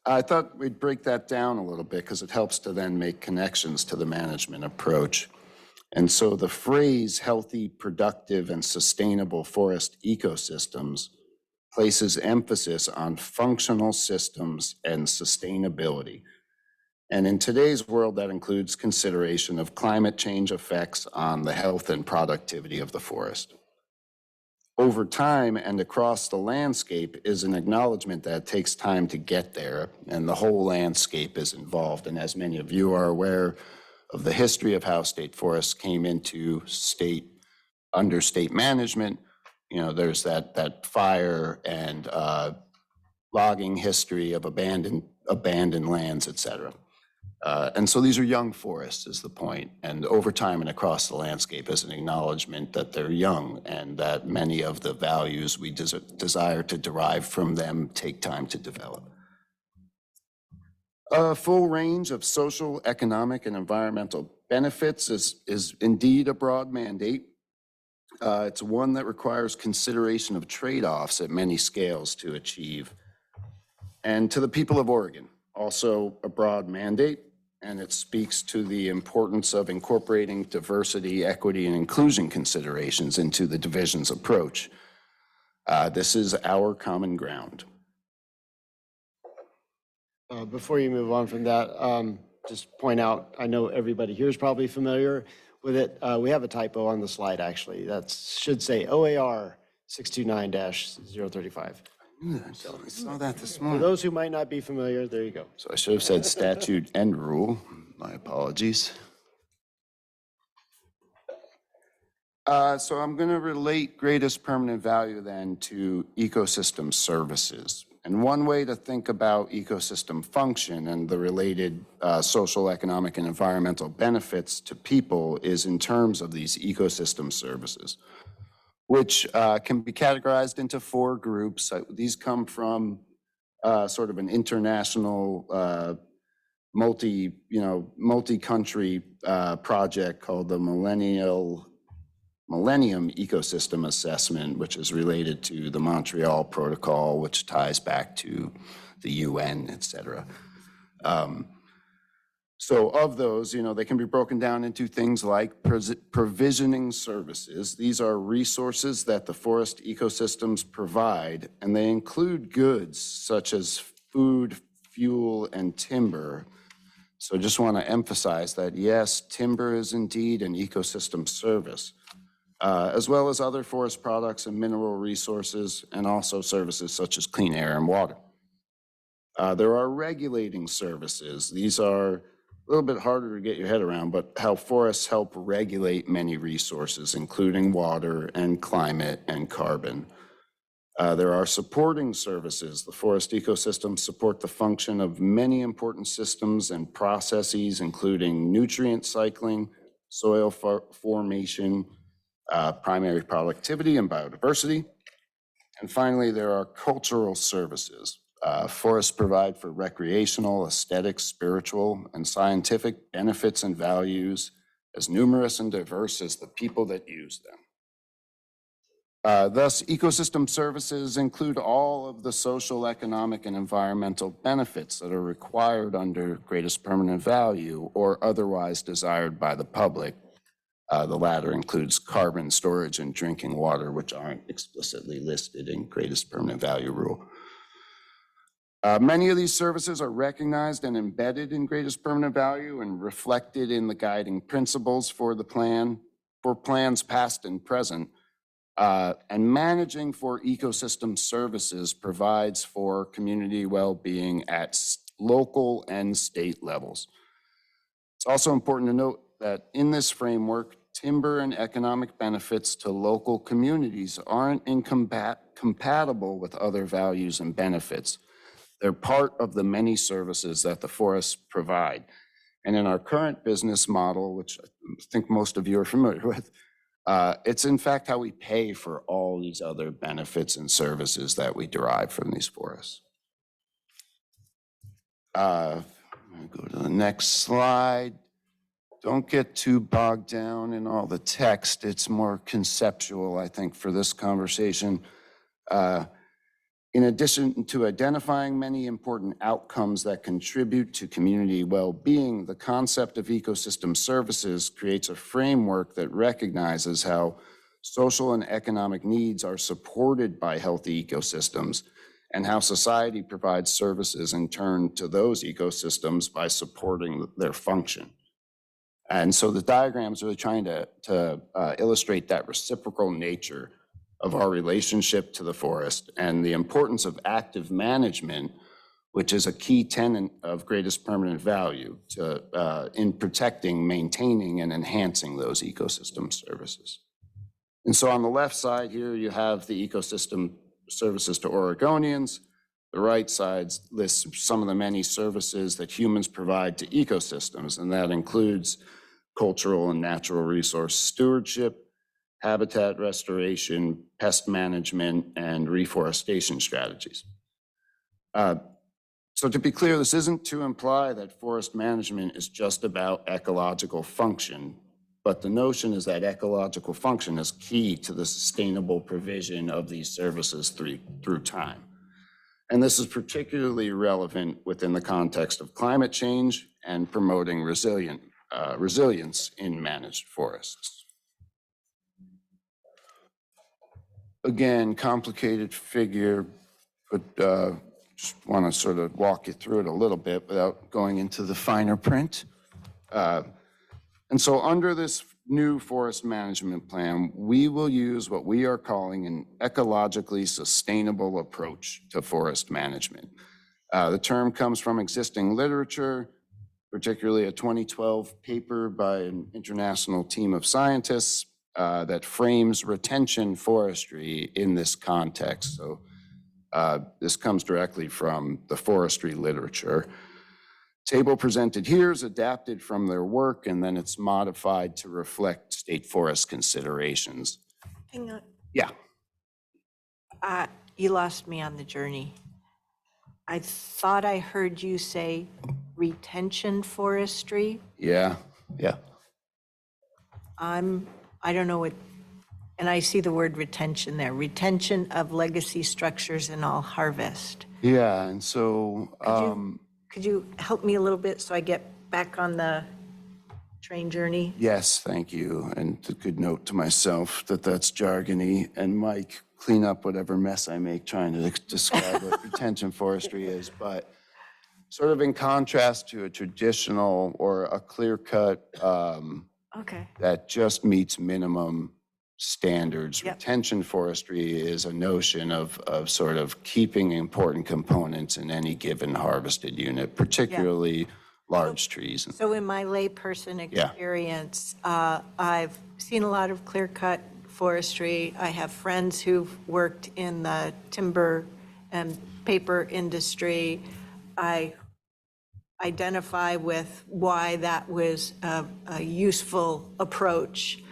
I thought we'd break that down a little bit because it helps to then make connections to the management approach. And so the phrase healthy, productive, and sustainable forest ecosystems places emphasis on functional systems and sustainability. And in today's world, that includes consideration of climate change effects on the health and productivity of the forest. Over time and across the landscape is an acknowledgement that it takes time to get there, and the whole landscape is involved. And as many of you are aware of the history of how state forests came into under state management, you know, there's that fire and logging history of abandoned lands, et cetera. And so these are young forests is the point, and over time and across the landscape is an acknowledgement that they're young and that many of the values we desire to derive from them take time to develop. A full range of social, economic, and environmental benefits is indeed a broad mandate. It's one that requires consideration of trade-offs at many scales to achieve. And to the people of Oregon, also a broad mandate, and it speaks to the importance of incorporating diversity, equity, and inclusion considerations into the division's approach. This is our common ground. Before you move on from that, just point out, I know everybody here is probably familiar with it. We have a typo on the slide, actually. That should say OAR 629-035. I saw that this For morning. those who might not be familiar, there you go. So I should have said statute and rule. My apologies. So I'm going to relate greatest permanent value then to ecosystem services. And one way to think about ecosystem function and the related social, economic, and environmental benefits to people is in terms of these ecosystem services, which can be categorized into 4 groups. These come from sort of an international multi-country project called the Millennium Ecosystem Assessment, which is related to the Montreal Protocol, which ties back to the UN, et cetera. So of those, they can be broken down into things like provisioning services. These are resources that the forest ecosystems provide, and they include goods such as food, fuel, and timber. So just want to emphasize that, yes, timber is indeed an ecosystem service, as well as other forest products and mineral resources, and also services such as clean air and water. There are regulating services. These are a little bit harder to get your head around, but how forests help regulate many resources, including water and climate and carbon. There are supporting services. The forest ecosystems support the function of many important systems and processes, including nutrient cycling, soil formation, primary productivity and biodiversity. And finally, there are cultural services. Forests provide for recreational, aesthetic, spiritual, and scientific benefits and values as numerous and diverse as the people that use them. Thus, ecosystem services include all of the social, economic, and environmental benefits that are required under greatest permanent value or otherwise desired by the public. The latter includes carbon storage and drinking water, which aren't explicitly listed in greatest permanent value rule. Many of these services are recognized and embedded in greatest permanent value and reflected in the guiding principles for the plan, for plans past and present. And managing for ecosystem services provides for community well-being at local and state levels. It's also important to note that in this framework, timber and economic benefits to local communities aren't incompatible with other values and benefits. They're part of the many services that the forests provide. And in our current business model, which I think most of you are familiar with, it's in fact how we pay for all these other benefits and services that we derive from these forests. I'm gonna go to the next slide. Don't get too bogged down in all the text. It's more conceptual, I think, for this conversation. In addition to identifying many important outcomes that contribute to community well-being, the concept of ecosystem services creates a framework that recognizes how social and economic needs are supported by healthy ecosystems and how society provides services in turn to those ecosystems by supporting their function. And so the diagram is really trying to illustrate that reciprocal nature of our relationship to the forest and the importance of active management, which is a key tenet of greatest permanent value in protecting, maintaining, and enhancing those ecosystem services. And so on the left side here, you have the ecosystem services to Oregonians. The right side lists some of the many services that humans provide to ecosystems, and that includes cultural and natural resource stewardship, habitat restoration, pest management, and reforestation strategies. So to be clear, this isn't to imply that forest management is just about ecological function, but the notion is that ecological function is key to the sustainable provision of these services through time. And this is particularly relevant within the context of climate change and promoting resilience in managed forests. Again, complicated figure, but just want to sort of walk you through it a little bit without going into the finer print. And so under this new forest management plan, we will use what we are calling an ecologically sustainable approach to forest management. The term comes from existing literature, particularly a 2012 paper by an international team of scientists that frames retention forestry in this context. So this comes directly from the forestry literature. Table presented here is adapted from their work, and then it's modified to reflect state forest considerations. Hang on. Yeah. You lost me on the journey. I thought I heard you say retention forestry. Yeah. I don't know what, and I see the word retention there, retention of legacy structures in all harvest. Yeah, and so Could you help me a little bit so I get back on the train journey? yes, thank you. And a good note to myself that that's jargony. And Mike, clean up whatever mess I make trying to describe what retention forestry is. But sort of in contrast to a traditional or a clear-cut that just meets minimum standards. Yep. Retention forestry is a notion of sort of keeping important components in any given harvested unit, particularly large trees. So in my layperson experience, I've seen a lot of clear-cut forestry. I have friends who've worked in the timber and paper industry. I identify with why that was a useful approach.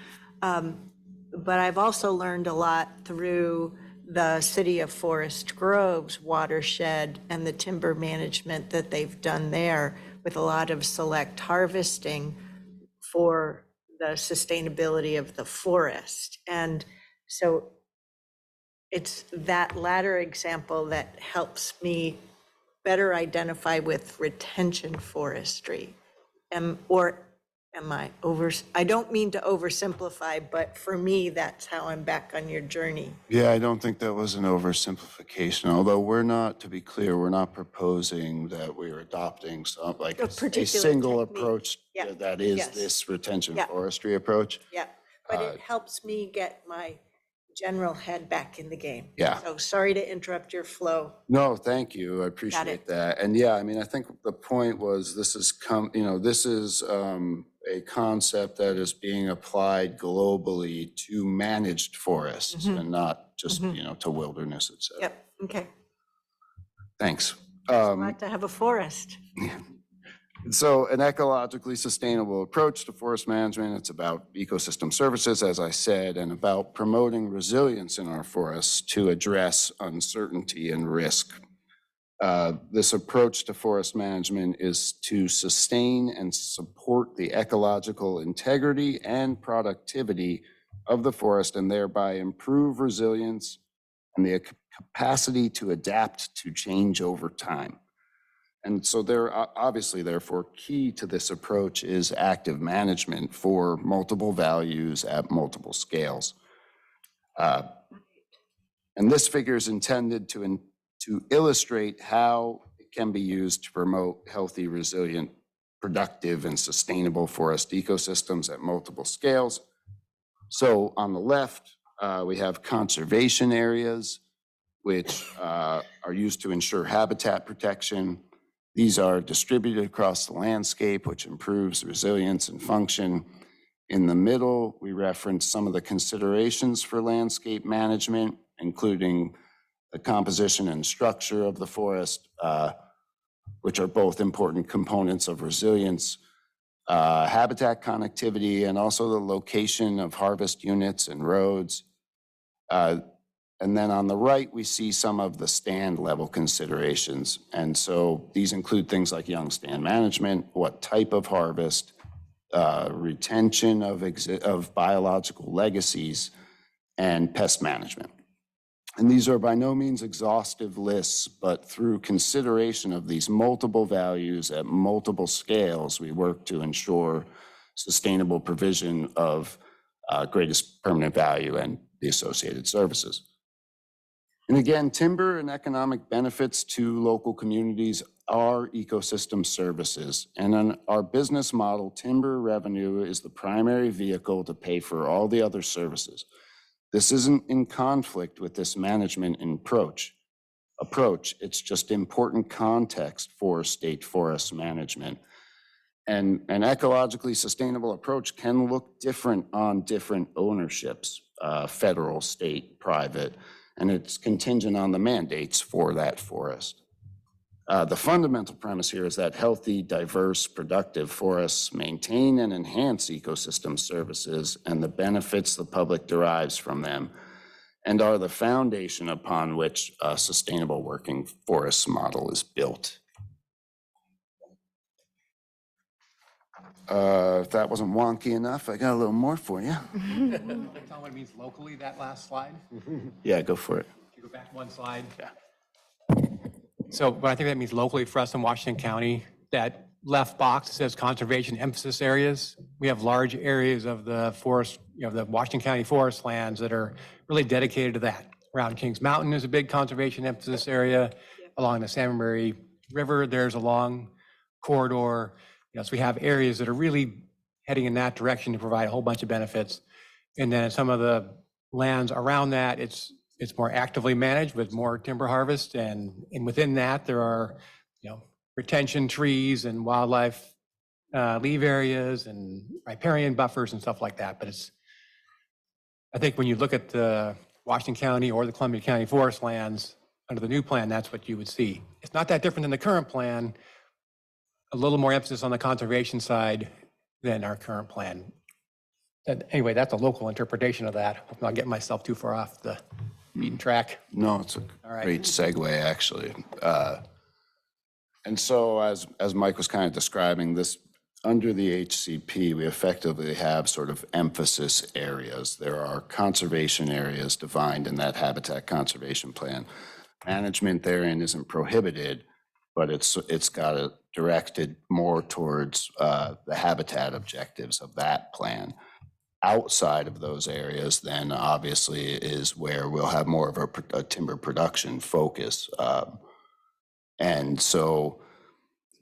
But I've also learned a lot through the city of Forest Grove's watershed and the timber management that they've done there with a lot of select harvesting for the sustainability of the forest. And so it's that latter example that helps me better identify with retention forestry. Am I I don't mean to oversimplify, but for me, that's how I'm back on your journey. Yeah, I don't think that was an oversimplification, although we're not, to be clear, we're not proposing that we're adopting some, like A a particular single technique. approach Yeah. that is Yes. this retention Yeah. forestry approach. Yeah, but it helps me get my general head back in the game. Yeah. So sorry to interrupt your flow. No, thank you. I appreciate it. that. And yeah, I mean, I think the point was this is this is a concept that is being applied globally to managed forests and not just, to wilderness, et cetera. Yep, okay. Thanks. Glad to have a forest. So an ecologically sustainable approach to forest management, it's about ecosystem services, as I said, and about promoting resilience in our forests to address uncertainty and risk. This approach to forest management is to sustain and support the ecological integrity and productivity of the forest and thereby improve resilience and the capacity to adapt to change over time. And so there obviously, therefore, key to this approach is active management for multiple values at multiple scales. And this figure is intended to illustrate how it can be used to promote healthy, resilient, productive, and sustainable forest ecosystems at multiple scales. So on the left, we have conservation areas, which are used to ensure habitat protection. These are distributed across the landscape, which improves resilience and function. In the middle, we reference some of the considerations for landscape management, including the composition and structure of the forest, which are both important components of resilience, habitat connectivity, and also the location of harvest units and roads. And then on the right, we see some of the stand level considerations. And so these include things like young stand management, what type of harvest, retention of biological legacies, and pest management. And these are by no means exhaustive lists, but through consideration of these multiple values at multiple scales, we work to ensure sustainable provision of greatest permanent value and the associated services. And again, timber and economic benefits to local communities are ecosystem services. And in our business model, timber revenue is the primary vehicle to pay for all the other services. This isn't in conflict with this management approach. It's just important context for state forest management. And an ecologically sustainable approach can look different on different ownerships, federal, state, private, and it's contingent on the mandates for that forest. The fundamental premise here is that healthy, diverse, productive forests maintain and enhance ecosystem services and the benefits the public derives from them, and are the foundation upon which a sustainable working forest model is built. If that wasn't wonky enough, I got a little more for you. Can you tell what it means locally, that last slide? Yeah, go for it. Can you go back one slide? Yeah. So what I think that means locally for us in Washington County, that left box says conservation emphasis areas. We have large areas of the forest, the Washington County forest lands that are really dedicated to that. Around Kings Mountain is a big conservation emphasis area. Along the San Marie River, there's a long corridor. So we have areas that are really heading in that direction to provide a whole bunch of benefits. And then some of the lands around that, it's more actively managed with more timber harvest. And within that, there are, retention trees and wildlife leave areas and riparian buffers and stuff like that. But I think when you look at the Washington County or the Columbia County forest lands under the new plan, that's what you would see. It's not that different than the current plan. A little more emphasis on the conservation side than our current plan. Anyway, that's a local interpretation of that. I'm not getting myself too far off the beaten track? No, it's a All right. great segue, actually. And so as Mike was kind of describing this, under the HCP, we effectively have sort of emphasis areas. There are conservation areas defined in that habitat conservation plan. Management therein isn't prohibited, but it's got it directed more towards the habitat objectives of that plan. Outside of those areas, then obviously is where we'll have more of a timber production focus. And so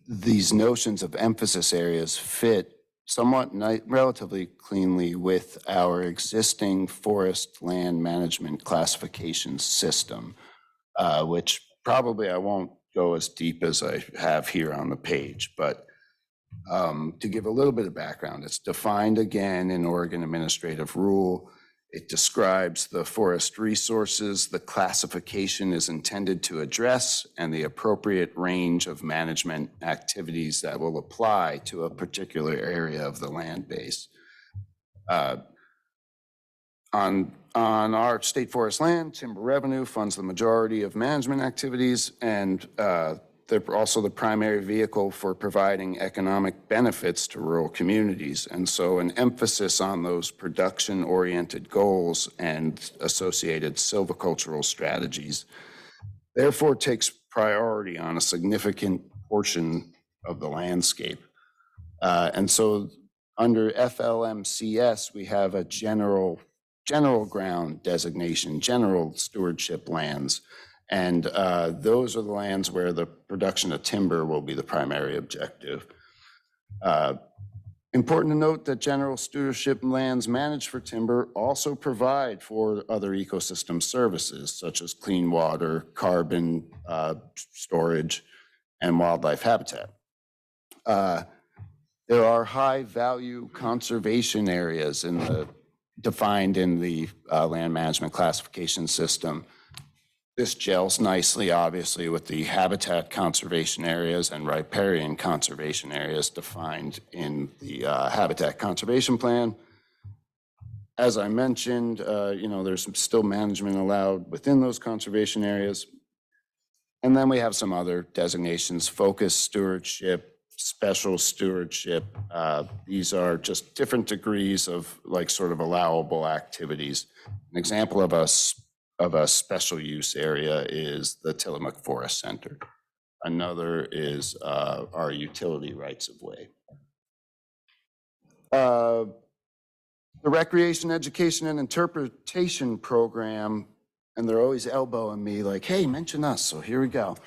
these notions of emphasis areas fit somewhat relatively cleanly with our existing forest land management classification system, which probably I won't go as deep as I have here on the page, but to give a little bit of background, it's defined again in Oregon Administrative Rule. It describes the forest resources the classification is intended to address and the appropriate range of management activities that will apply to a particular area of the land base. On our state forest land, timber revenue funds the majority of management activities, and they're also the primary vehicle for providing economic benefits to rural communities. And so an emphasis on those production-oriented goals and associated silvicultural strategies therefore takes priority on a significant portion of the landscape. And so under FLMCS, we have a general ground designation, general stewardship lands. And those are the lands where the production of timber will be the primary objective. Important to note that general stewardship lands managed for timber also provide for other ecosystem services, such as clean water, carbon storage, and wildlife habitat. There are high-value conservation areas defined in the land management classification system. This gels nicely, obviously, with the habitat conservation areas and riparian conservation areas defined in the Habitat Conservation Plan. As I mentioned, there's still management allowed within those conservation areas. And then we have some other designations: focused stewardship, special stewardship. These are just different degrees of sort of allowable activities. An example of a special use area is the Tillamook Forest Center. Another is our utility rights of way. The Recreation, Education, and Interpretation Program, and they're always elbowing me like, hey, mention us, so here we go.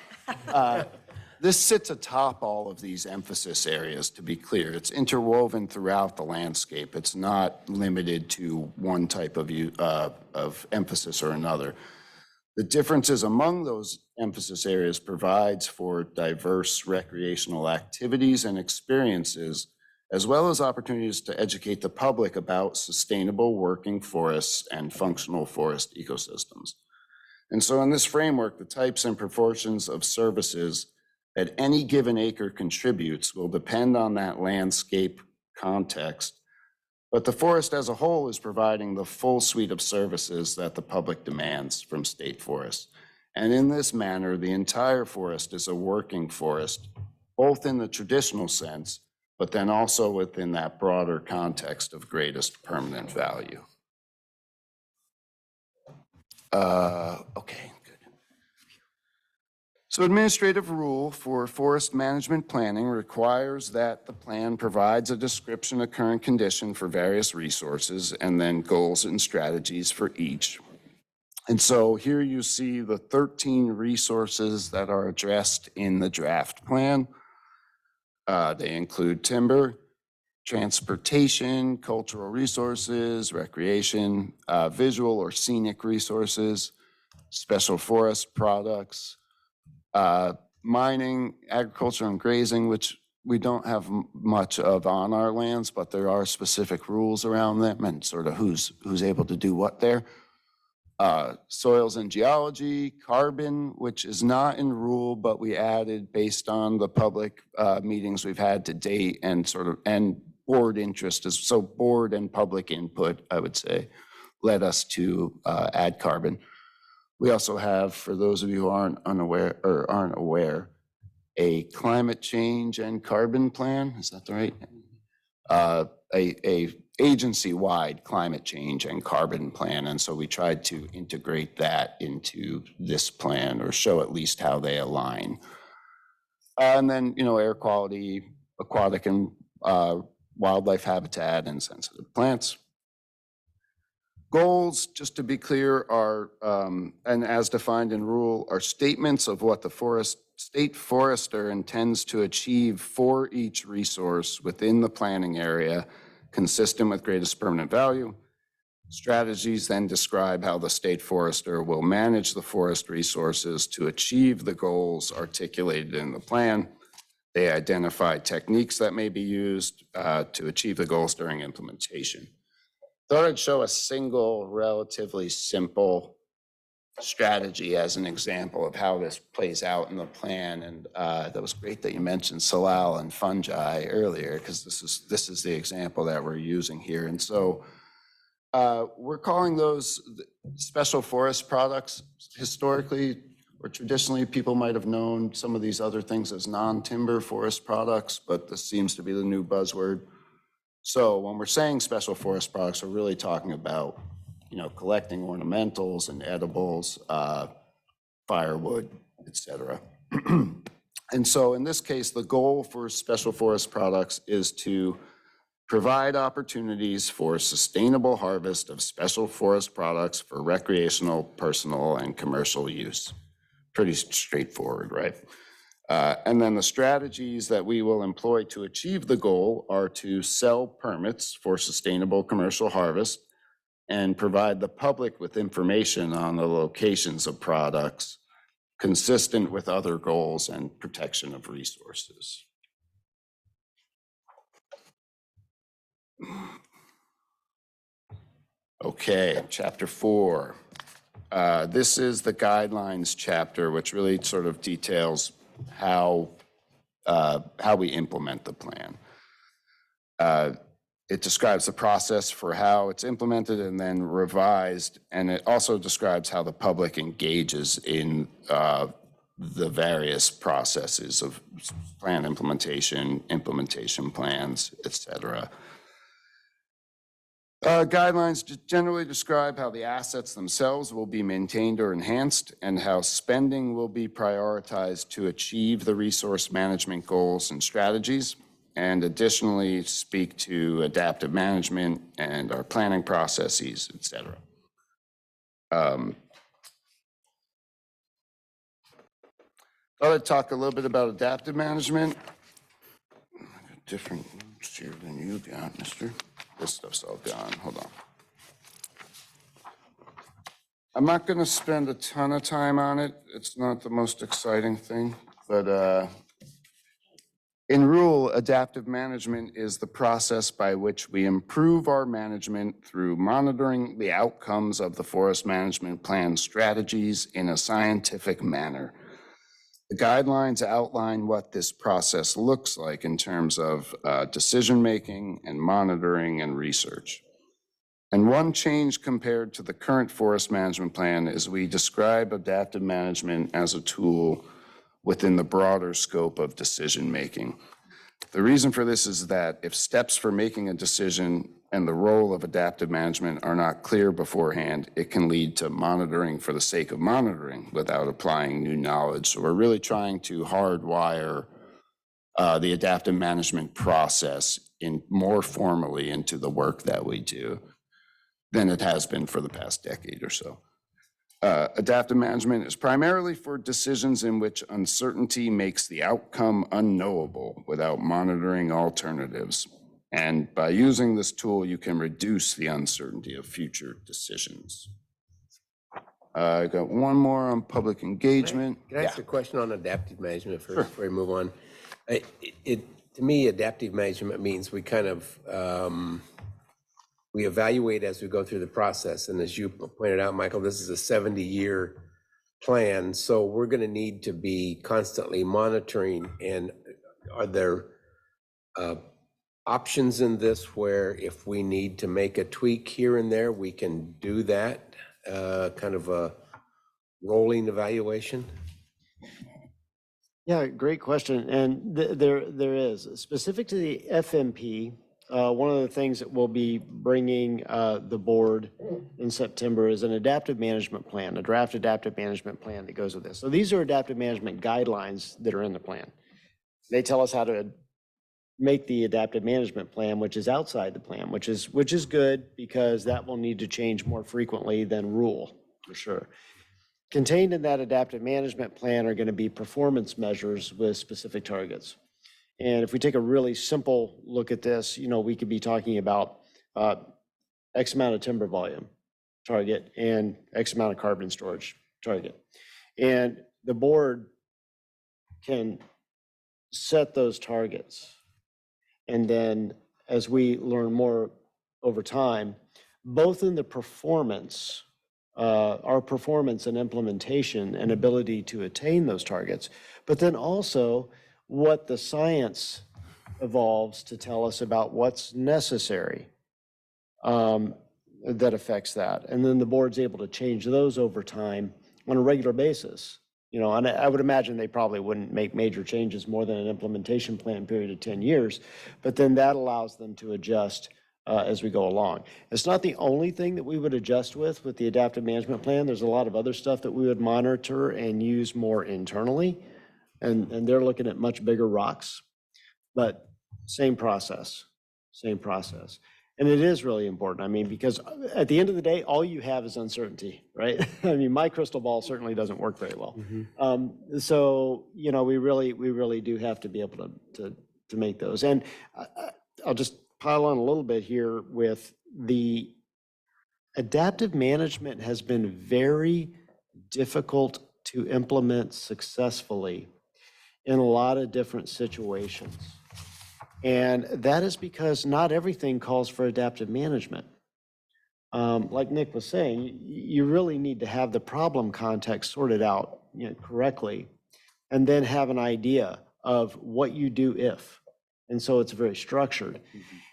This sits atop all of these emphasis areas, to be clear. It's interwoven throughout the landscape. It's not limited to one type of emphasis or another. The differences among those emphasis areas provides for diverse recreational activities and experiences, as well as opportunities to educate the public about sustainable working forests and functional forest ecosystems. And so in this framework, the types and proportions of services that any given acre contributes will depend on that landscape context, but the forest as a whole is providing the full suite of services that the public demands from state forests. And in this manner, the entire forest is a working forest, both in the traditional sense, but then also within that broader context of greatest permanent value. Okay. So administrative rule for forest management planning requires that the plan provides a description of current condition for various resources and then goals and strategies for each. And so here you see the 13 resources that are addressed in the draft plan. They include timber, transportation, cultural resources, recreation, visual or scenic resources, special forest products, mining, agriculture, and grazing, which we don't have much of on our lands, but there are specific rules around them and sort of who's able to do what there. Soils and geology, carbon, which is not in rule, but we added based on the public meetings we've had to date and board interest, so board and public input, I would say, led us to add carbon. We also have, for those of you who aren't aware, a climate change and carbon plan. Is that the right? A agency-wide climate change and carbon plan. And so we tried to integrate that into this plan, or show at least how they align. And then, air quality, aquatic and wildlife habitat, and sensitive plants. Goals, just to be clear, are, and as defined in rule, are statements of what the state forester intends to achieve for each resource within the planning area, consistent with greatest permanent value. Strategies then describe how the state forester will manage the forest resources to achieve the goals articulated in the plan. They identify techniques that may be used to achieve the goals during implementation. Thought I'd show a single, relatively simple strategy as an example of how this plays out in the plan. And that was great that you mentioned salal and fungi earlier, because this is the example that we're using here. And so we're calling those special forest products. Historically or traditionally, people might have known some of these other things as non-timber forest products, but this seems to be the new buzzword. So when we're saying special forest products, we're really talking about, collecting ornamentals and edibles, firewood, etc. And so in this case, the goal for special forest products is to provide opportunities for sustainable harvest of special forest products for recreational, personal, and commercial use. Pretty straightforward, right? And then the strategies that we will employ to achieve the goal are to sell permits for sustainable commercial harvest and provide the public with information on the locations of products consistent with other goals and protection of resources. Okay, chapter 4. This is the guidelines chapter, which really sort of details how we implement the plan. It describes the process for how it's implemented and then revised, and it also describes how the public engages in the various processes of plan implementation, implementation plans, etc. Guidelines generally describe how the assets themselves will be maintained or enhanced and how spending will be prioritized to achieve the resource management goals and strategies, and additionally speak to adaptive management and our planning processes, etc. Thought I'd talk a little bit about adaptive management. Different notes here than you got, mister. This stuff's all gone. Hold on. I'm not going to spend a ton of time on it. It's not the most exciting thing, but in rule, adaptive management is the process by which we improve our management through monitoring the outcomes of the forest management plan strategies in a scientific manner. The guidelines outline what this process looks like in terms of decision-making and monitoring and research. And one change compared to the current forest management plan is we describe adaptive management as a tool within the broader scope of decision-making. The reason for this is that if steps for making a decision and the role of adaptive management are not clear beforehand, it can lead to monitoring for the sake of monitoring without applying new knowledge. So we're really trying to hardwire the adaptive management process more formally into the work that we do than it has been for the past decade or so. Adaptive management is primarily for decisions in which uncertainty makes the outcome unknowable without monitoring alternatives. And by using this tool, you can reduce the uncertainty of future decisions. I got one more on public engagement. Can I ask a question on adaptive management first before we move on? To me, adaptive management means we kind of, we evaluate as we go through the process. And as you pointed out, Michael, this is a 70-year plan. So we're going to need to be constantly monitoring. And are there options in this where if we need to make a tweak here and there, we can do that? Kind of a rolling evaluation? Yeah, great question. And there is. Specific to the FMP, one of the things that we'll be bringing the board in September is an adaptive management plan, a draft adaptive management plan that goes with this. So these are adaptive management guidelines that are in the plan. They tell us how to make the adaptive management plan, which is outside the plan, which is good because that will need to change more frequently than rule, for sure. Contained in that adaptive management plan are going to be performance measures with specific targets. And if we take a really simple look at this, we could be talking about X amount of timber volume target and X amount of carbon storage target. And the board can set those targets. And then as we learn more over time, both in the performance, our performance and implementation and ability to attain those targets, but then also what the science evolves to tell us about what's necessary that affects that. And then the board's able to change those over time on a regular basis. And I would imagine they probably wouldn't make major changes more than an implementation plan period of 10 years, but then that allows them to adjust as we go along. It's not the only thing that we would adjust with the adaptive management plan. There's a lot of other stuff that we would monitor and use more internally, and they're looking at much bigger rocks, but same process. And it is really important. I mean, because at the end of the day, all you have is uncertainty, right? I mean, my crystal ball certainly doesn't work very well. So, we really do have to be able to make those. And I'll just pile on a little bit here with the adaptive management has been very difficult to implement successfully in a lot of different situations. And that is because not everything calls for adaptive management. Like Nick was saying, you really need to have the problem context sorted out correctly, and then have an idea of what you do if. And so it's very structured.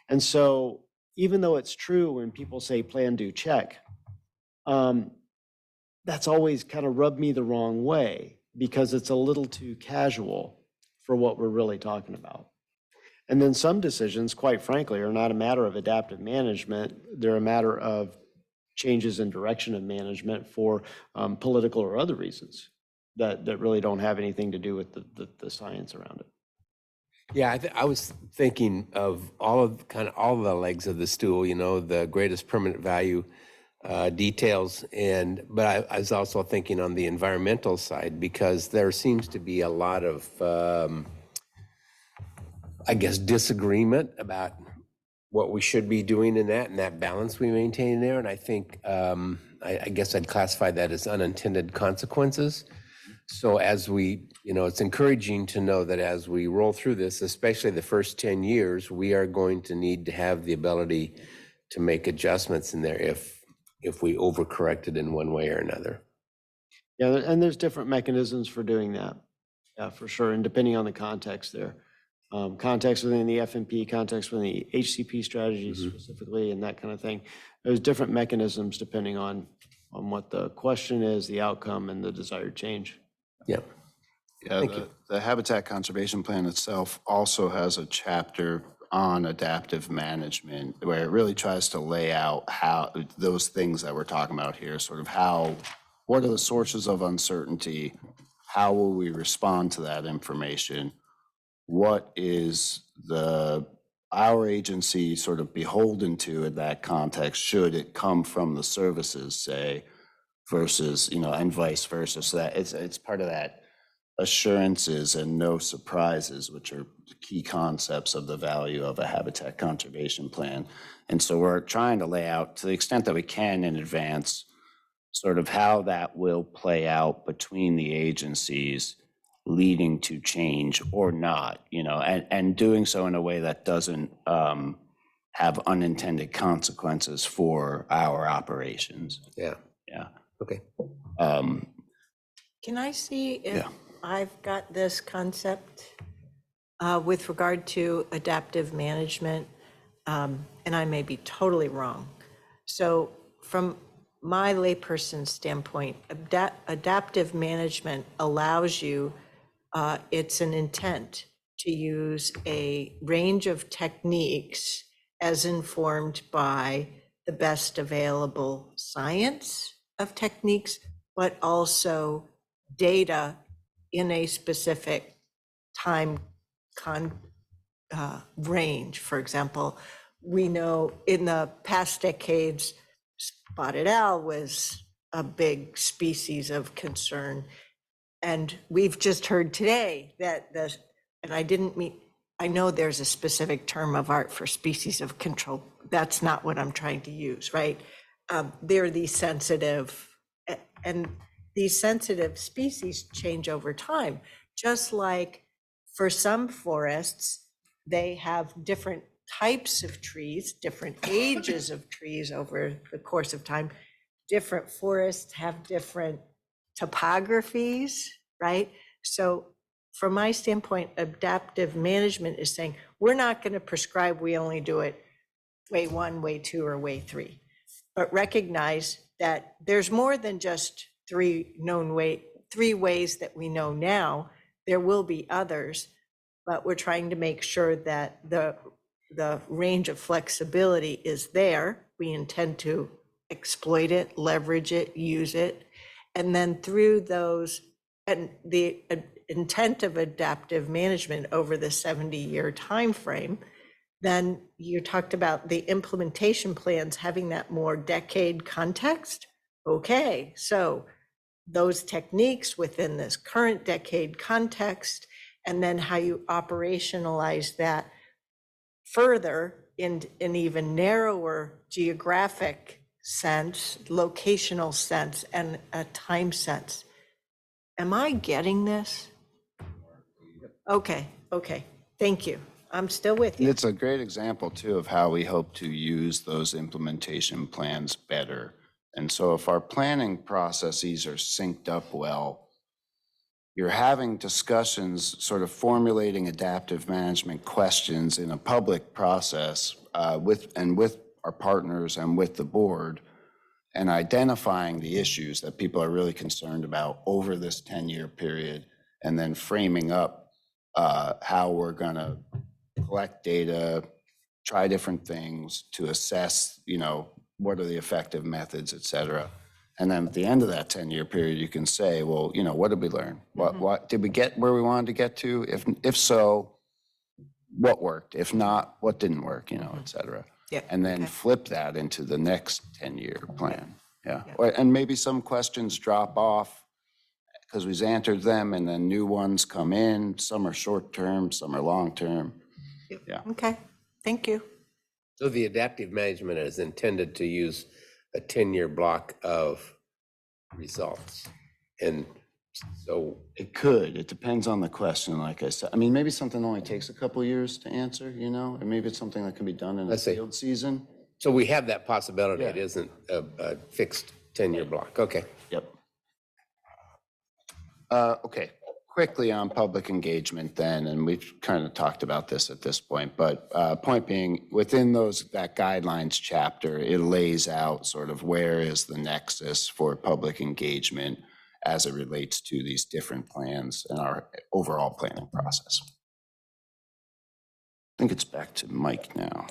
And so even though it's true when people say plan, do, check, that's always kind of rubbed me the wrong way because it's a little too casual for what we're really talking about. And then some decisions, quite frankly, are not a matter of adaptive management. They're a matter of changes in direction of management for political or other reasons that really don't have anything to do with the science around it. Yeah, I was thinking of all of the legs of the stool, the greatest permanent value details. But I was also thinking on the environmental side, because there seems to be a lot of, disagreement about what we should be doing in that and that balance we maintain there. And I think, I guess I'd classify that as unintended consequences. So as we, it's encouraging to know that as we roll through this, especially the first 10 years, we are going to need to have the ability to make adjustments in there if we overcorrected in one way or another. Yeah, and there's different mechanisms for doing that. Yeah, for sure. And depending on the context there. Context within the FMP, context within the HCP strategy specifically, and that kind of thing. There's different mechanisms depending on what the question is, the outcome, and the desired change. Yeah. Yeah, the Habitat Conservation Plan itself also has a chapter on adaptive management where it really tries to lay out how those things that we're talking about here, sort of what are the sources of uncertainty? How will we respond to that information? What is our agency sort of beholden to in that context? Should it come from the services, say, versus, and vice versa? So that it's part of that assurances and no surprises, which are key concepts of the value of a habitat conservation plan. And so we're trying to lay out, to the extent that we can in advance, sort of how that will play out between the agencies, leading to change or not, and doing so in a way that doesn't have unintended consequences for our operations. Yeah. Yeah. Okay. Can I see if I've got this concept with regard to adaptive management? And I may be totally wrong. So from my layperson standpoint, adaptive management allows you, it's an intent to use a range of techniques as informed by the best available science of techniques, but also data in a specific time range. For example, we know in the past decades, spotted owl was a big species of concern. And we've just heard today that and I didn't mean, I know there's a specific term of art for species of control. That's not what I'm trying to use, right? They're these sensitive, and these sensitive species change over time. Just like for some forests, they have different types of trees, different ages of trees over the course of time. Different forests have different topographies, right? So from my standpoint, adaptive management is saying, we're not going to prescribe we only do it way 1, way 2, or way 3, but recognize that there's more than just 3 ways that we know now. There will be others, but we're trying to make sure that the range of flexibility is there. We intend to exploit it, leverage it, use it. And then through those, and the intent of adaptive management over the 70-year time frame, then you talked about the implementation plans having that more decade context. Okay, so those techniques within this current decade context, and then how you operationalize that further in an even narrower geographic sense, locational sense, and a time sense. Am I getting this? Okay, thank you. I'm still with you. It's a great example, too, of how we hope to use those implementation plans better. And so if our planning processes are synced up well, you're having discussions, sort of formulating adaptive management questions in a public process with our partners and with the board, and identifying the issues that people are really concerned about over this 10-year period, and then framing up how we're going to collect data, try different things to assess, what are the effective methods, et cetera. And then at the end of that 10-year period, you can say, well, what did we learn? What did we get where we wanted to get to? If so, what worked? If not, what didn't work, et cetera. Yeah, And then flip that into the next 10-year plan. Yeah. And maybe some questions drop off because we've answered them, and then new ones come in. Some are short-term, some are long-term. Yeah. Okay, thank you. So the adaptive management is intended to use a 10-year block of results. And so it could. It depends on the question, like I said. I mean, maybe something only takes a couple of years to answer, and maybe it's something that can be done in a field season. So we have that possibility. Yeah. It isn't a fixed 10-year block. Okay. Yep. Okay, quickly on public engagement then, and we've kind of talked about this at this point, but point being, within that guidelines chapter, it lays out sort of where is the nexus for public engagement as it relates to these different plans and our overall planning process. I think it's back to Mike now.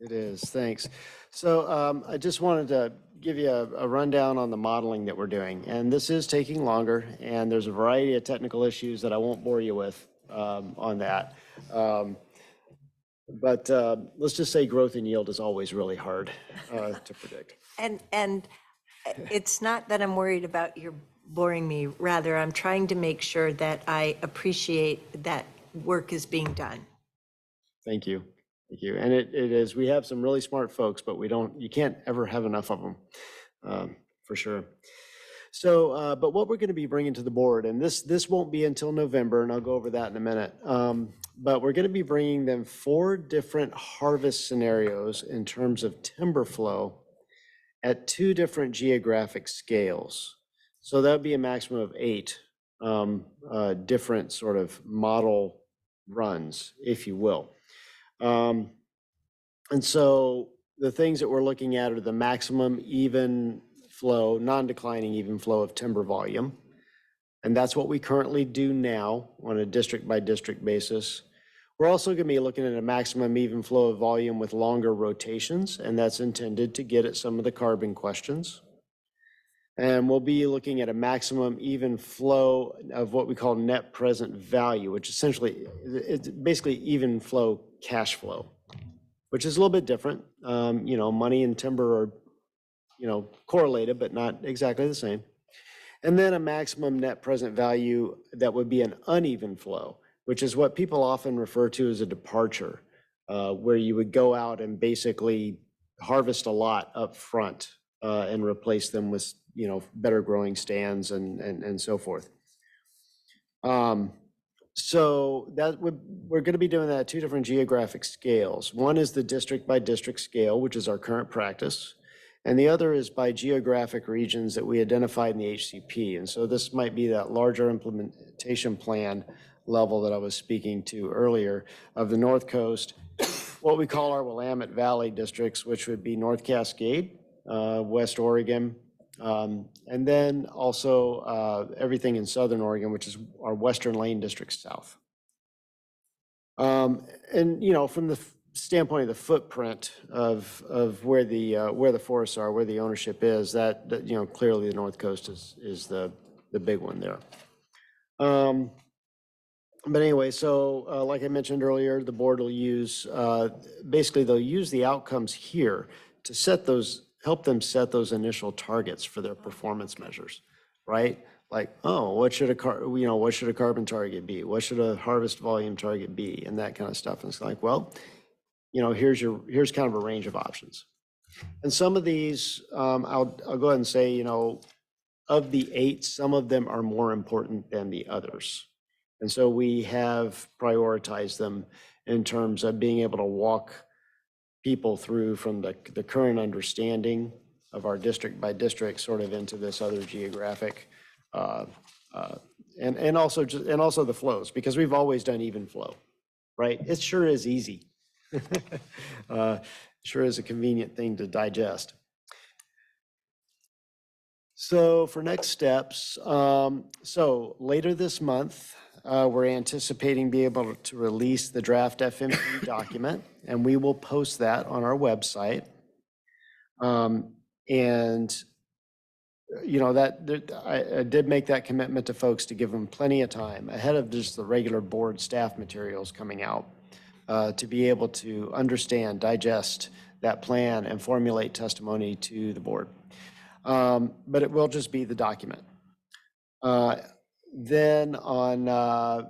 It is, thanks. So I just wanted to give you a rundown on the modeling that we're doing. And this is taking longer, and there's a variety of technical issues that I won't bore you with on that. But let's just say growth and yield is always really hard to predict. And it's not that I'm worried about your boring me, rather I'm trying to make sure that I appreciate that work is being done. Thank you. Thank you. And it is, we have some really smart folks, but you can't ever have enough of them, for sure. So, but what we're going to be bringing to the board, and this won't be until November, and I'll go over that in a minute. But we're going to be bringing them 4 different harvest scenarios in terms of timber flow at 2 different geographic scales. So that would be a maximum of 8 different sort of model runs, if you will. And so the things that we're looking at are the maximum even flow, non-declining even flow of timber volume. And that's what we currently do now on a district by district basis. We're also going to be looking at a maximum even flow of volume with longer rotations, and that's intended to get at some of the carbon questions. And we'll be looking at a maximum even flow of what we call net present value, which essentially, it's basically even flow cash flow, which is a little bit different. You know, money and timber are, you know, correlated, but not exactly the same. And then a maximum net present value that would be an uneven flow, which is what people often refer to as a departure, where you would go out and basically harvest a lot up front and replace them with, you know, better growing stands and so forth. So we're going to be doing that at two different geographic scales. One is the district by district scale, which is our current practice. And the other is by geographic regions that we identified in the HCP. And so this might be that larger implementation plan level that I was speaking to earlier of the North Coast, what we call our Willamette Valley districts, which would be North Cascade, West Oregon, and then also everything in Southern Oregon, which is our Western Lane District South. And, you know, from the standpoint of the footprint of where the forests are, where the ownership is, that you know, clearly the North Coast is the big one there. But anyway, so like I mentioned earlier, the board will use, basically they'll use the outcomes here to set those, help them set those initial targets for their performance measures, right? Like, oh, what should a carbon target be? What should a harvest volume target be? And that kind of stuff. And it's like, well, you know, here's kind of a range of options. And some of these, I'll go ahead and say, you know, of the 8, some of them are more important than the others. And so we have prioritized them in terms of being able to walk people through from the current understanding of our district by district sort of into this other geographic and also the flows, because we've always done even flow, right? It sure is easy. Sure is a convenient thing to digest. So for next steps, so later this month, we're anticipating being able to release the draft FMP document, and we will post that on our website. And you know, I did make that commitment to folks to give them plenty of time ahead of just the regular board staff materials coming out to be able to understand, digest that plan and formulate testimony to the board. But it will just be the document. Then on,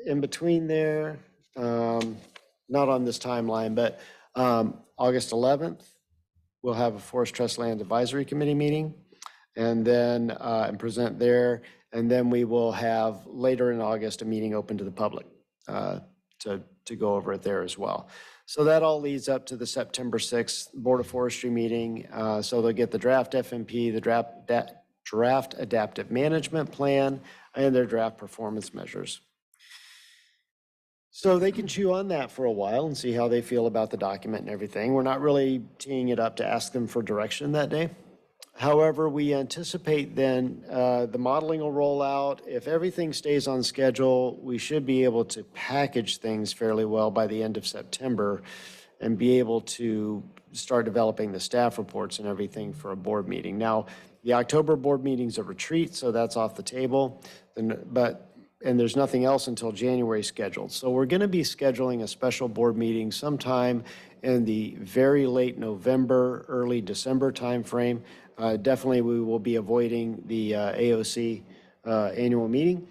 in between there, not on this timeline, but August 11th, we'll have a Forest Trust Land Advisory Committee meeting and then and present there. And then we will have later in August a meeting open to the public to go over it there as well. So that all leads up to the September 6th Board of Forestry meeting. So they'll get the draft FMP, the draft adaptive management plan, and their draft performance measures. So they can chew on that for a while and see how they feel about the document and everything. We're not really teeing it up to ask them for direction that day. However, we anticipate then the modeling will roll out. If everything stays on schedule, we should be able to package things fairly well by the end of September and be able to start developing the staff reports and everything for a board meeting. Now, the October board meeting's a retreat, so that's off the table. And there's nothing else until January scheduled. So we're going to be scheduling a special board meeting sometime in the very late November, early December timeframe. Definitely we will be avoiding the AOC annual meeting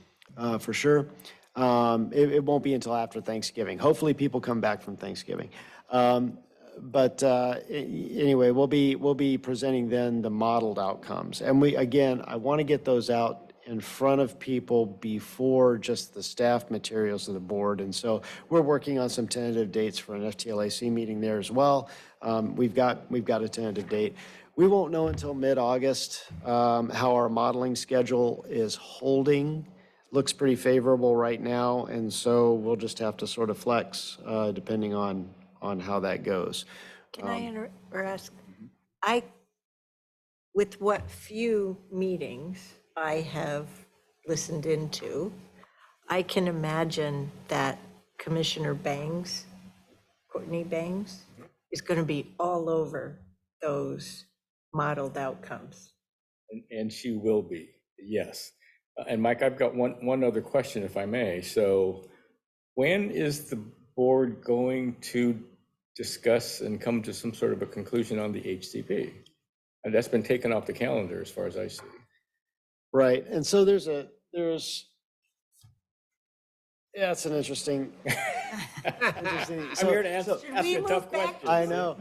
for sure. It won't be until after Thanksgiving. Hopefully people come back from Thanksgiving. But anyway, we'll be presenting then the modeled outcomes. And I want to get those out in front of people before just the staff materials of the board. And so we're working on some tentative dates for an FTLAC meeting there as well. We've got a tentative date. We won't know until mid-August how our modeling schedule is holding. Looks pretty favorable right now. And so we'll just have to sort of flex depending on how that goes. Can I or ask? With what few meetings I have listened into, I can imagine that Commissioner Bangs, Courtney Bangs, is going to be all over those modeled outcomes. And she will be, yes. And Mike, I've got one other question, if I may. So when is the board going to discuss and come to some sort of a conclusion on the HCP? And that's been taken off the calendar as far as I see. Right, and so there's, yeah, it's an interesting. I'm here to ask you a tough question. I know.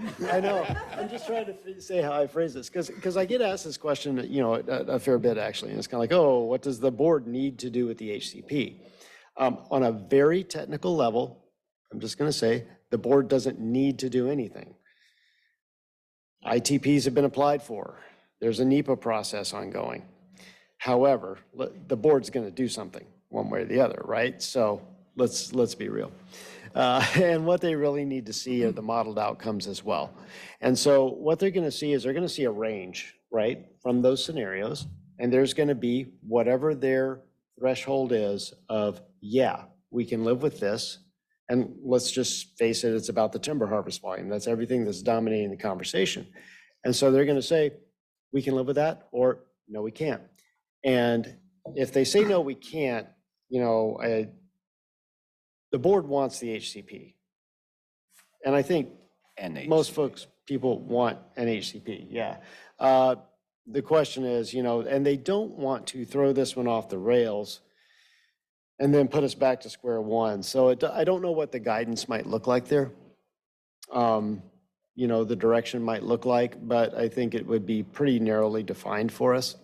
I'm just trying to say how I phrase this, because I get asked this question, a fair bit actually, and it's kind of like, oh, what does the board need to do with the HCP? On a very technical level, I'm just going to say, the board doesn't need to do anything. ITPs have been applied for. There's a NEPA process ongoing. However, the board's going to do something one way or the other, right? So let's be real. And what they really need to see are the modeled outcomes as well. And so what they're going to see is they're going to see a range, right, from those scenarios. And there's going to be whatever their threshold is of, yeah, we can live with this. And let's just face it, it's about the timber harvest volume. That's everything that's dominating the conversation. And so they're going to say, we can live with that, or no, we can't. And if they say, no, we can't, the board wants the HCP. And I think most people want an HCP, yeah. The question is, and they don't want to throw this one off the rails and then put us back to square one. So I don't know what the guidance might look like there. The direction might look like, but I think it would be pretty narrowly defined for us.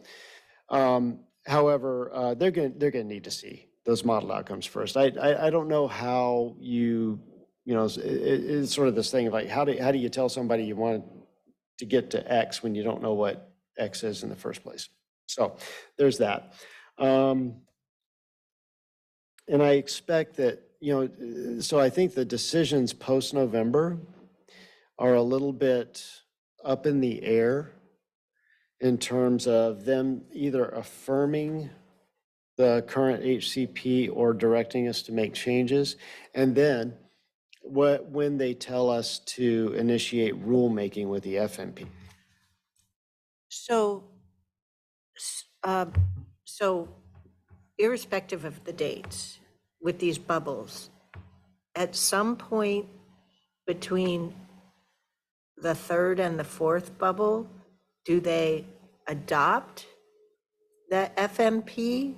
However, they're going to need to see those model outcomes first. I don't know how it's sort of this thing of like, how do you tell somebody you want to get to X when you don't know what X is in the first place? So there's that. And I expect that, so I think the decisions post-November are a little bit up in the air in terms of them either affirming the current HCP or directing us to make changes. And then when they tell us to initiate rulemaking with the FMP. So irrespective of the dates with these bubbles, at some point between the third and the fourth bubble, do they adopt the FMP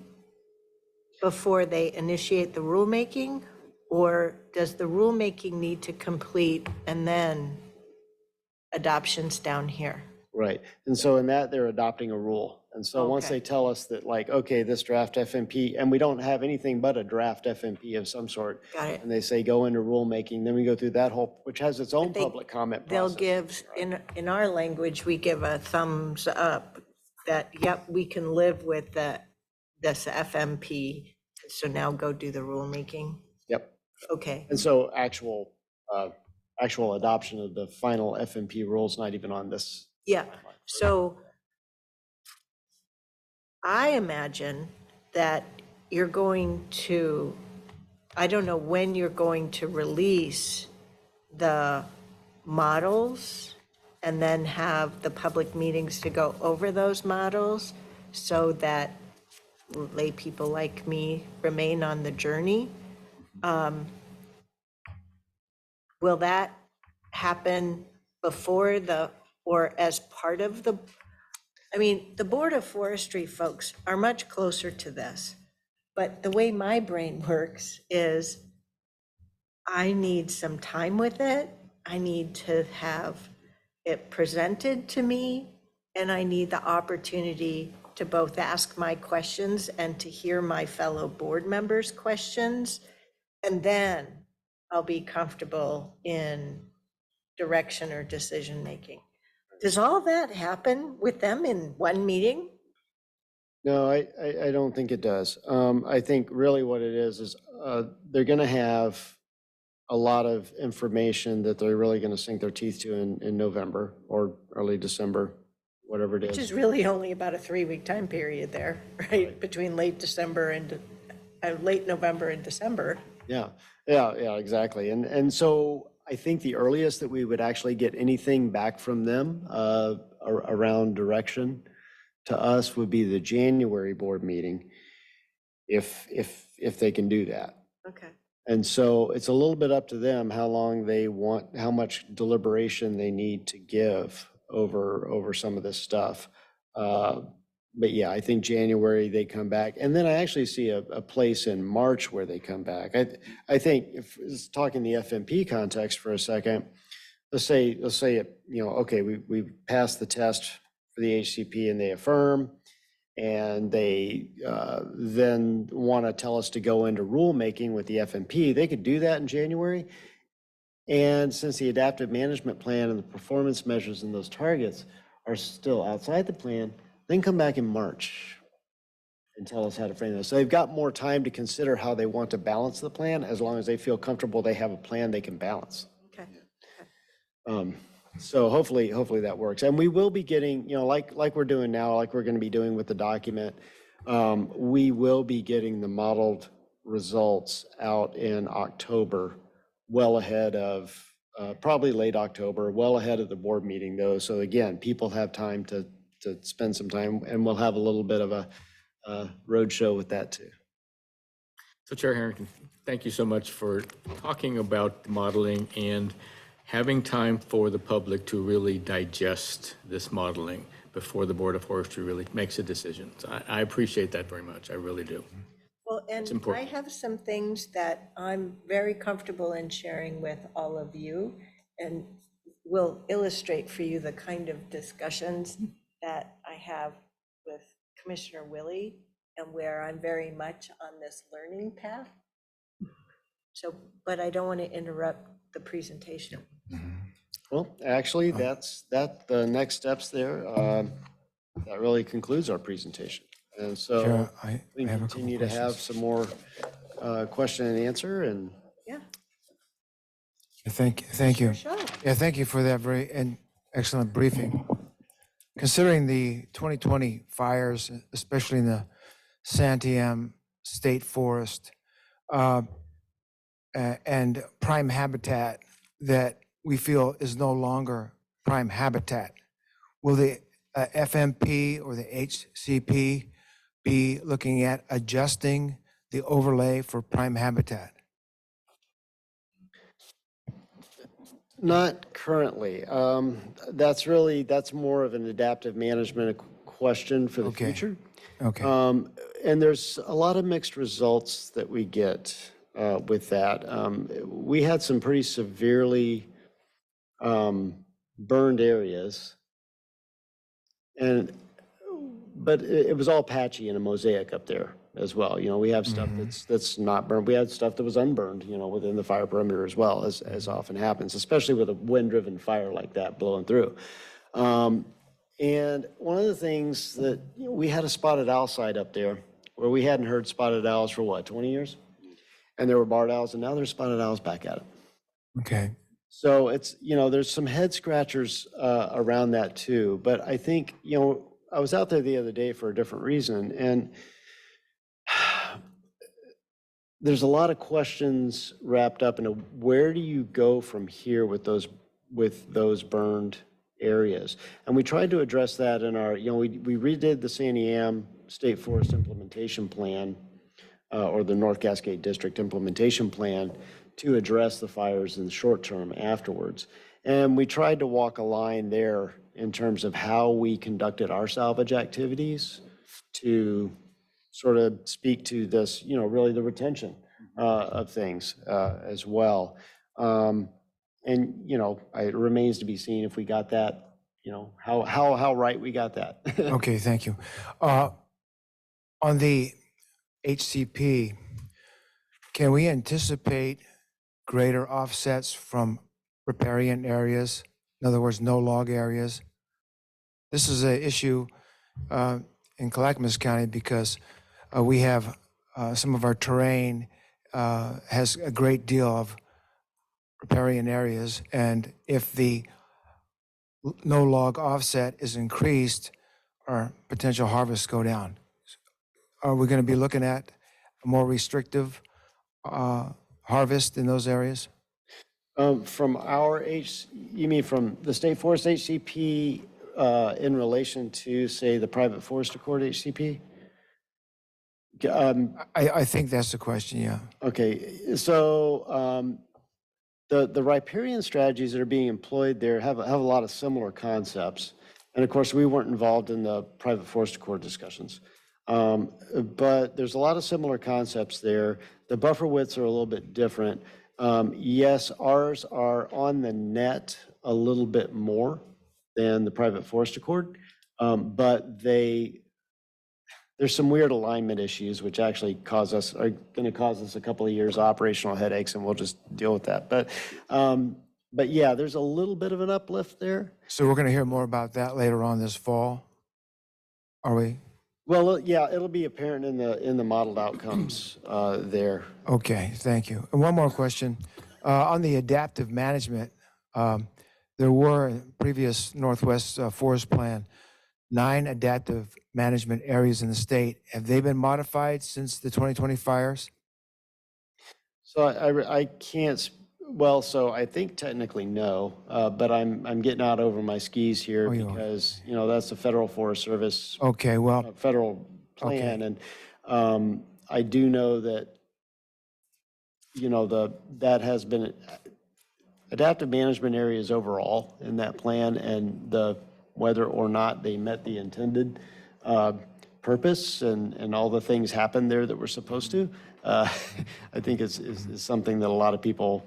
before they initiate the rulemaking? Or does the rulemaking need to complete and then adoptions down here? Right. And so in that, they're adopting a rule. And so once they tell us that, like, okay, this draft FMP, and we don't have anything but a draft FMP of some sort. Got it. And they say go into rulemaking, then we go through that whole, which has its own public comment process. They'll give, in our language, we give a thumbs up that, yep, we can live with this FMP. So now go do the rulemaking. Yep. Okay. And so actual adoption of the final FMP rules, not even on this. Yeah. So I imagine that you're going to, I don't know when you're going to release the models and then have the public meetings to go over those models so that lay people like me remain on the journey. Will that happen before or as part of the, the Board of Forestry folks are much closer to this, but the way my brain works is I need some time with it. I need to have it presented to me, and I need the opportunity to both ask my questions and to hear my fellow board members' questions. And then I'll be comfortable in direction or decision-making. Does all that happen with them in one meeting? No, I don't think it does. I think really what it is they're going to have a lot of information that they're really going to sink their teeth to in November or early December, whatever it Which is is. really only about a 3-week time period there, right? Between late December and late November and December. Yeah, exactly. And so I think the earliest that we would actually get anything back from them around direction to us would be the January board meeting, if they can do that. Okay. And so it's a little bit up to them how long they want, how much deliberation they need to give over some of this stuff. But yeah, I think January they come back. And then I actually see a place in March where they come back. I think if talking the FMP context for a second, let's say it, okay, we passed the test for the HCP and they affirm, and they then want to tell us to go into rulemaking with the FMP, they could do that in January. And since the adaptive management plan and the performance measures and those targets are still outside the plan, then come back in March and tell us how to frame this. So they've got more time to consider how they want to balance the plan, as long as they feel comfortable they have a plan they can balance. Okay. So hopefully that works. And we will be getting, like we're doing now, like we're going to be doing with the document, we will be getting the modeled results out in October, well ahead of, probably late October, well ahead of the board meeting though. So again, people have time to spend some time, and we'll have a little bit of a road show with that too. So Chair Harrington, thank you so much for talking about modeling and having time for the public to really digest this modeling before the Board of Forestry really makes a decision. So I appreciate that very much. I really do. Well, and I important. have some things that I'm very comfortable in sharing with all of you, and will illustrate for you the kind of discussions that I have with Commissioner Willie, and where I'm very much on this learning path. So, but I don't want to interrupt the presentation. Well, actually, that's the next steps there. That really concludes our presentation. And so Chair, I we have a couple continue to have questions. some more question and answer, and Yeah. Thank you. Sure. Yeah, thank you for that very excellent briefing. Considering the 2020 fires, especially in the Santiam State Forest, and prime habitat that we feel is no longer prime habitat, will the FMP or the HCP be looking at adjusting the overlay for prime habitat? not currently. That's more of an adaptive management question for the Okay. future. Okay. And there's a lot of mixed results that we get with that. We had some pretty severely burned areas, but it was all patchy and a mosaic up there as well. We have stuff that's not burned. We had stuff that was unburned, within the fire perimeter as well, as often happens, especially with a wind-driven fire like that blowing through. And one of the things that, we had a spotted owl site up there where we hadn't heard spotted owls for 20 years? And there were barred owls, and now there's spotted owls back at it. Okay. So it's, there's some head scratchers around that too. But I think, I was out there the other day for a different reason, and there's a lot of questions wrapped up in where do you go from here with those burned areas? And we tried to address that in our, we redid the Santiam State Forest Implementation Plan, or the North Cascade District Implementation Plan, to address the fires in the short term afterwards. And we tried to walk a line there in terms of how we conducted our salvage activities to sort of speak to this, really the retention of things as well. And, it remains to be seen if we got that, how right we got that. Okay, thank you. On the HCP, can we anticipate greater offsets from riparian areas? In other words, no log areas? This is an issue in Clackamas County because we have some of our terrain has a great deal of riparian areas, and if the no log offset is increased, our potential harvests go down. Are we going to be looking at a more restrictive harvest in those areas? From our you mean from the State Forest HCP in relation to, say, the Private Forest Accord HCP? I think that's the question, yeah. Okay, so the riparian strategies that are being employed there have a lot of similar concepts. And of course, we weren't involved in the Private Forest Accord discussions. But there's a lot of similar concepts there. The buffer widths are a little bit different. Yes, ours are on the net a little bit more than the Private Forest Accord, but there's some weird alignment issues which actually are going to cause us a couple of years operational headaches, and we'll just deal with that. But yeah, there's a little bit of an uplift there. So we're going to hear more about that later on this fall, are we? Well, yeah, it'll be apparent in the modeled outcomes there. Okay, thank you. And one more question. On the adaptive management, there were in previous Northwest Forest Plan 9 adaptive management areas in the state. Have they been modified since the 2020 fires? So I can't, well, so I think technically no, but I'm getting out over my skis here Oh, you are. because, that's the Federal Forest Service Okay, well, federal plan. And I do know that, that has been adaptive management areas overall in that plan, and whether or not they met the intended purpose and all the things happened there that were supposed to, I think is something that a lot of people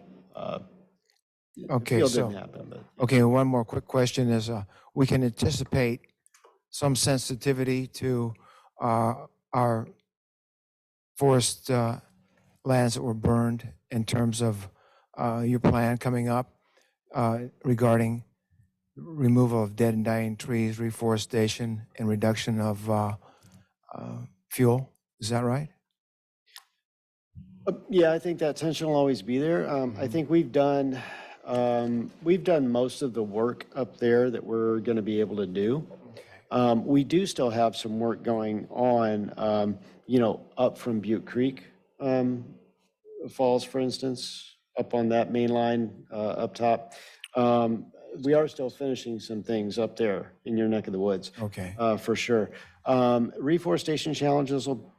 okay, feel so, didn't happen. But okay, one more quick question is, we can anticipate some sensitivity to our forest lands that were burned in terms of your plan coming up regarding removal of dead and dying trees, reforestation, and reduction of fuel. Is that right? yeah, I think that tension will always be there. I think we've done most of the work up there that we're going to be able to do. We do still have some work going on, up from Butte Creek Falls, for instance, up on that main line up top. We are still finishing some things up there in your neck of the woods. Okay. For sure. Reforestation challenges will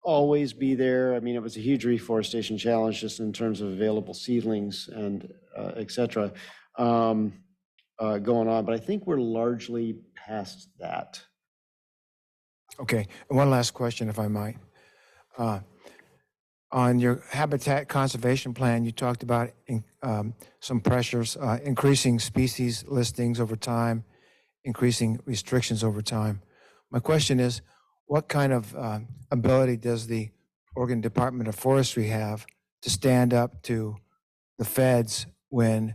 always be there. I mean, it was a huge reforestation challenge just in terms of available seedlings and et cetera going on, but I think we're largely past that. Okay, and one last question, if I might. On your habitat conservation plan, you talked about some pressures, increasing species listings over time, increasing restrictions over time. My question is, what kind of ability does the Oregon Department of Forestry have to stand up to the feds when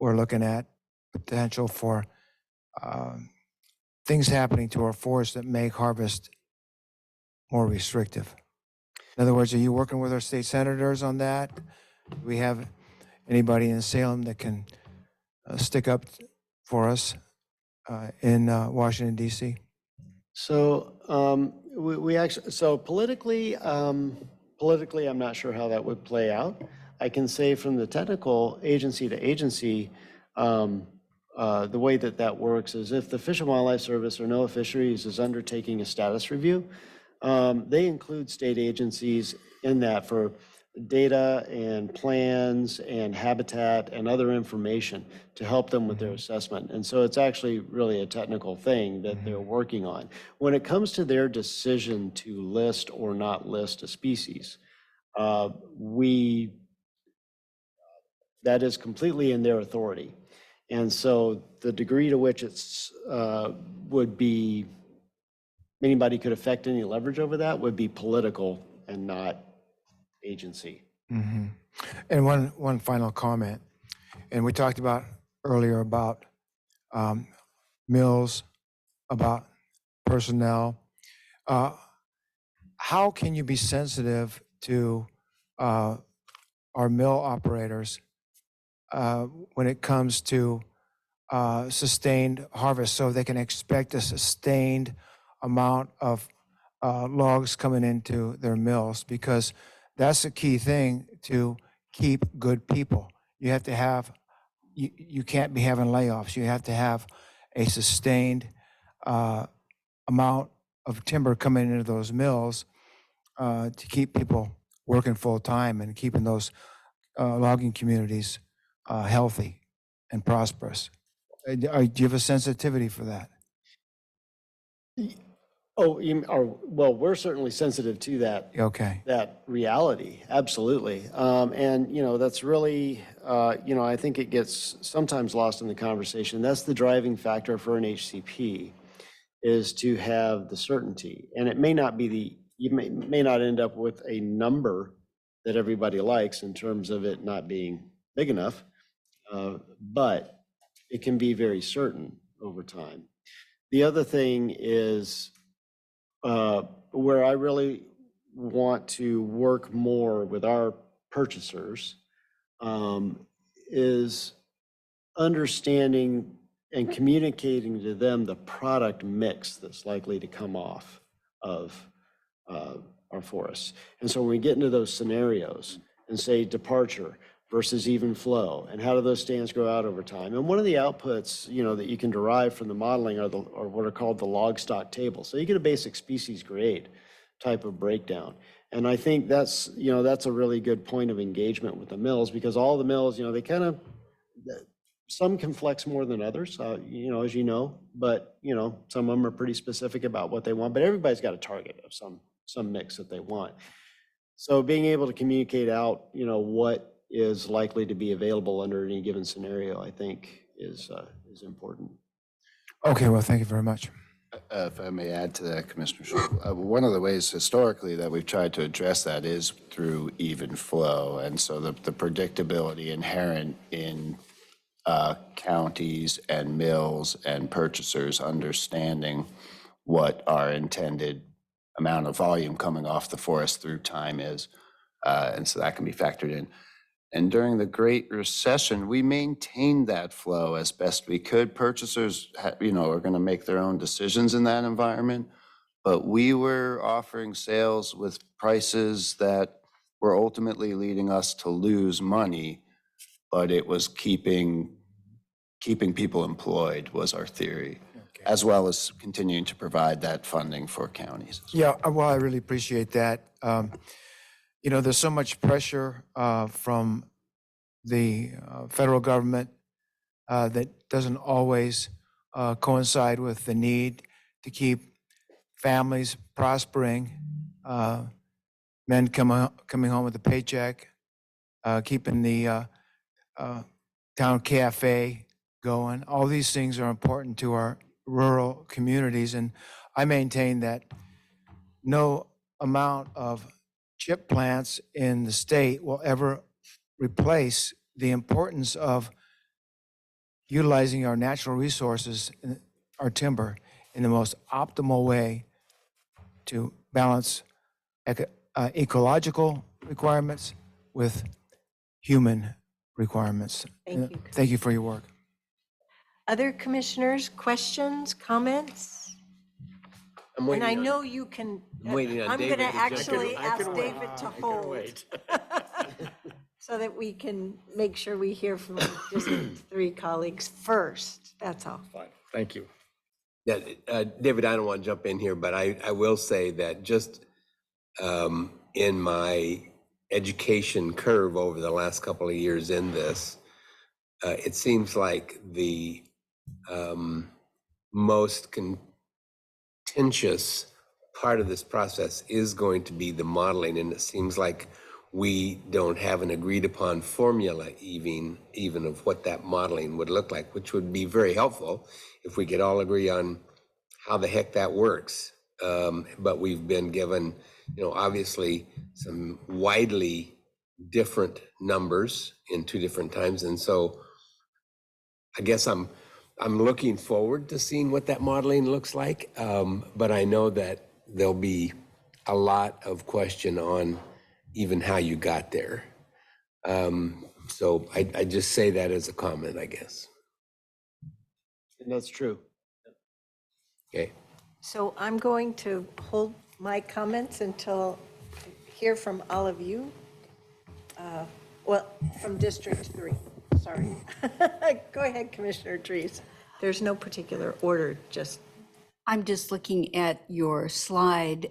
we're looking at potential for things happening to our forests that make harvest more restrictive? In other words, are you working with our state senators on that? Do we have anybody in Salem that can stick up for us in Washington, D.C.? So we actually, so politically, I'm not sure how that would play out. I can say from the technical agency to agency, the way that works is if the Fish and Wildlife Service or NOAA Fisheries is undertaking a status review, they include state agencies in that for data and plans and habitat and other information to help them with their assessment. And so it's actually really a technical thing that they're working on. When it comes to their decision to list or not list a species, that is completely in their authority. And so the degree to which it's would be anybody could affect any leverage over that would be political and not agency. Mm-hmm. And one final comment, and we talked about earlier about mills, about personnel. How can you be sensitive to our mill operators when it comes to sustained harvest, so they can expect a sustained amount of logs coming into their mills, because that's the key thing to keep good people. You have to have, you can't be having layoffs. You have to have a sustained amount of timber coming into those mills to keep people working full time and keeping those logging communities healthy and prosperous. Do you have a sensitivity for that? Oh, well, we're certainly sensitive to that. Okay. That reality, absolutely. And, that's really, I think it gets sometimes lost in the conversation. That's the driving factor for an HCP, is to have the certainty. And it may not be you may not end up with a number that everybody likes in terms of it not being big enough, but it can be very certain over time. The other thing is, where I really want to work more with our purchasers is understanding and communicating to them the product mix that's likely to come off of our forests. And so when we get into those scenarios and say departure versus even flow, and how do those stands grow out over time? And one of the outputs, that you can derive from the modeling are what are called the log stock tables. So you get a basic species grade type of breakdown. And I think that's a really good point of engagement with the mills, because all the mills, they kind of, some can flex more than others, as you know, but, some of them are pretty specific about what they want, but everybody's got a target of some mix that they want. So being able to communicate out, what is likely to be available under any given scenario, I think is important. Okay, well, thank you very much. If I may add to that, Commissioner Schultz, one of the ways historically that we've tried to address that is through even flow. And so the predictability inherent in counties and mills and purchasers understanding what our intended amount of volume coming off the forest through time is. And so that can be factored in. And during the Great Recession, we maintained that flow as best we could. Purchasers, are going to make their own decisions in that environment, but we were offering sales with prices that were ultimately leading us to lose money, but it was keeping people employed was our theory, as well as continuing to provide that funding for counties. Yeah, well, I really appreciate that. There's so much pressure from the federal government that doesn't always coincide with the need to keep families prospering, men coming home with a paycheck, keeping the town cafe going. All these things are important to our rural communities, and I maintain that no amount of chip plants in the state will ever replace the importance of utilizing our natural resources, our timber, in the most optimal way to balance ecological requirements with human requirements. Thank you. Thank you for your work. Other commissioners, questions, comments? And I know you can, I'm waiting on I'm David going to to jump in. actually ask David to hold so that we can make sure we hear from our District 3 colleagues first. That's all. Fine, thank you. Yeah, David, I don't want to jump in here, but I will say that just in my education curve over the last couple of years in this, it seems like the most contentious part of this process is going to be the modeling, and it seems like we don't have an agreed upon formula even of what that modeling would look like, which would be very helpful if we could all agree on how the heck that works. But we've been given, obviously some widely different numbers in two different times. And so I guess I'm looking forward to seeing what that modeling looks like. But I know that there'll be a lot of question on even how you got there. So I just say that as a comment, I guess. And that's true. Okay. So I'm going to hold my comments until I hear from all of you. Well, from District 3, sorry. Go ahead, Commissioner Trees. There's no particular order, just. I'm just looking at your slide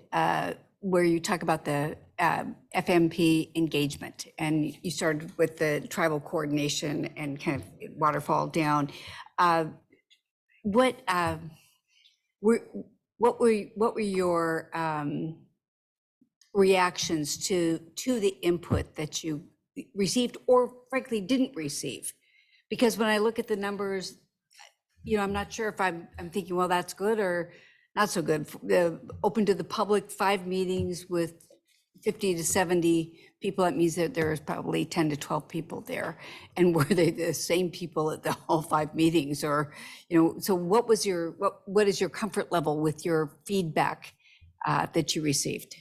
where you talk about the FMP engagement, and you started with the tribal coordination and kind of waterfall down. What were your reactions to the input that you received or frankly didn't receive? Because when I look at the numbers, I'm not sure if I'm thinking, well, that's good or not so good. Open to the public, 5 meetings with 50 to 70 people, that means that there's probably 10 to 12 people there. And were they the same people at all 5 meetings? Or, so what is your comfort level with your feedback that you received?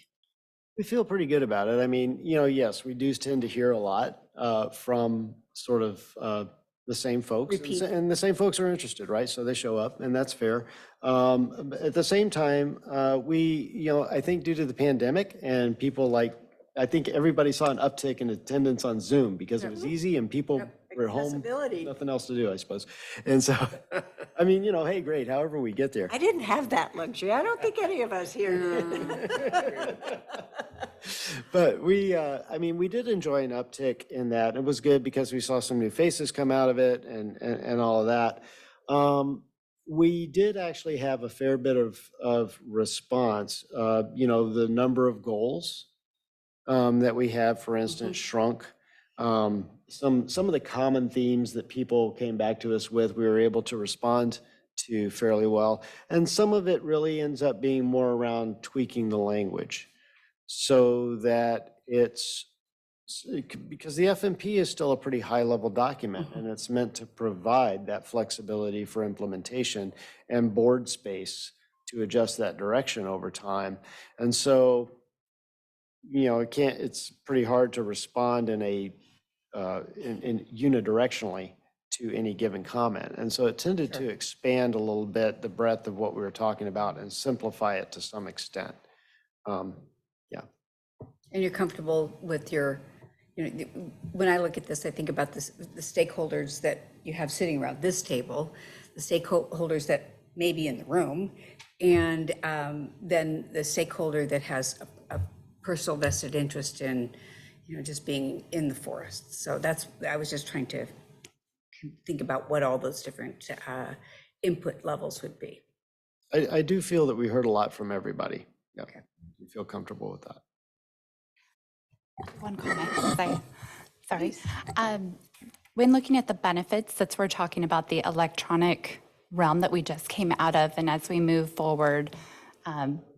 We feel pretty good about it. I mean, yes, we do tend to hear a lot from sort of the same folks. Repeat. And the same folks are interested, right? So they show up, and that's fair. At the same time, I think due to the pandemic and people I think everybody saw an uptick in attendance on Zoom because it was easy and people were home, Accessibility. nothing else to do, I suppose. And so, I mean, hey, great, however we get there. I didn't have that luxury. I don't think any of us here did. But we did enjoy an uptick in that. It was good because we saw some new faces come out of it and all of that. We did actually have a fair bit of response. The number of goals that we have, for instance, shrunk. Some of the common themes that people came back to us with, we were able to respond to fairly well. And some of it really ends up being more around tweaking the language so that because the FMP is still a pretty high level document and it's meant to provide that flexibility for implementation and board space to adjust that direction over time. And so, it's pretty hard to respond in unidirectionally to any given comment. And so it tended to expand a little bit the breadth of what we were talking about and simplify it to some extent. And you're comfortable with when I look at this, I think about the stakeholders that you have sitting around this table, the stakeholders that may be in the room, and then the stakeholder that has a personal vested interest in, just being in the forest. So I was just trying to think about what all those different input levels would be. I do feel that we heard a lot from everybody. Yeah, Okay. I feel comfortable with that. One comment, sorry. When looking at the benefits, since we're talking about the electronic realm that we just came out of, and as we move forward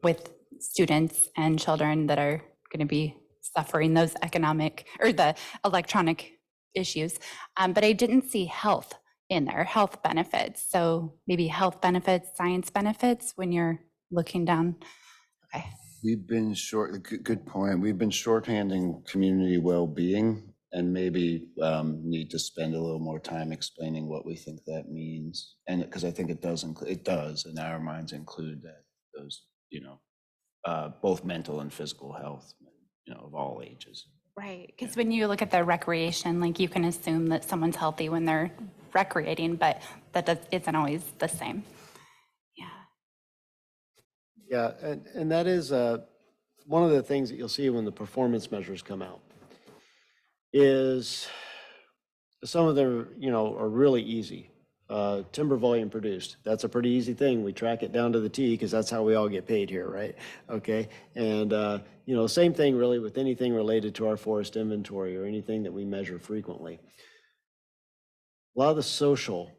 with students and children that are going to be suffering those the electronic issues, but I didn't see health in there, health benefits. So maybe health benefits, science benefits when you're looking down. Okay. We've been good point. We've been shorthanding community well-being and maybe need to spend a little more time explaining what we think that means. And because I think it does in our minds include those, both mental and physical health, of all ages. Right, because when you look at the recreation, you can assume that someone's healthy when they're recreating, but that isn't always the same. Yeah, and that is one of the things that you'll see when the performance measures come out is some of them, are really easy. Timber volume produced, that's a pretty easy thing. We track it down to the T because that's how we all get paid here, right? Okay, and same thing really with anything related to our forest inventory or anything that we measure frequently. A lot of the social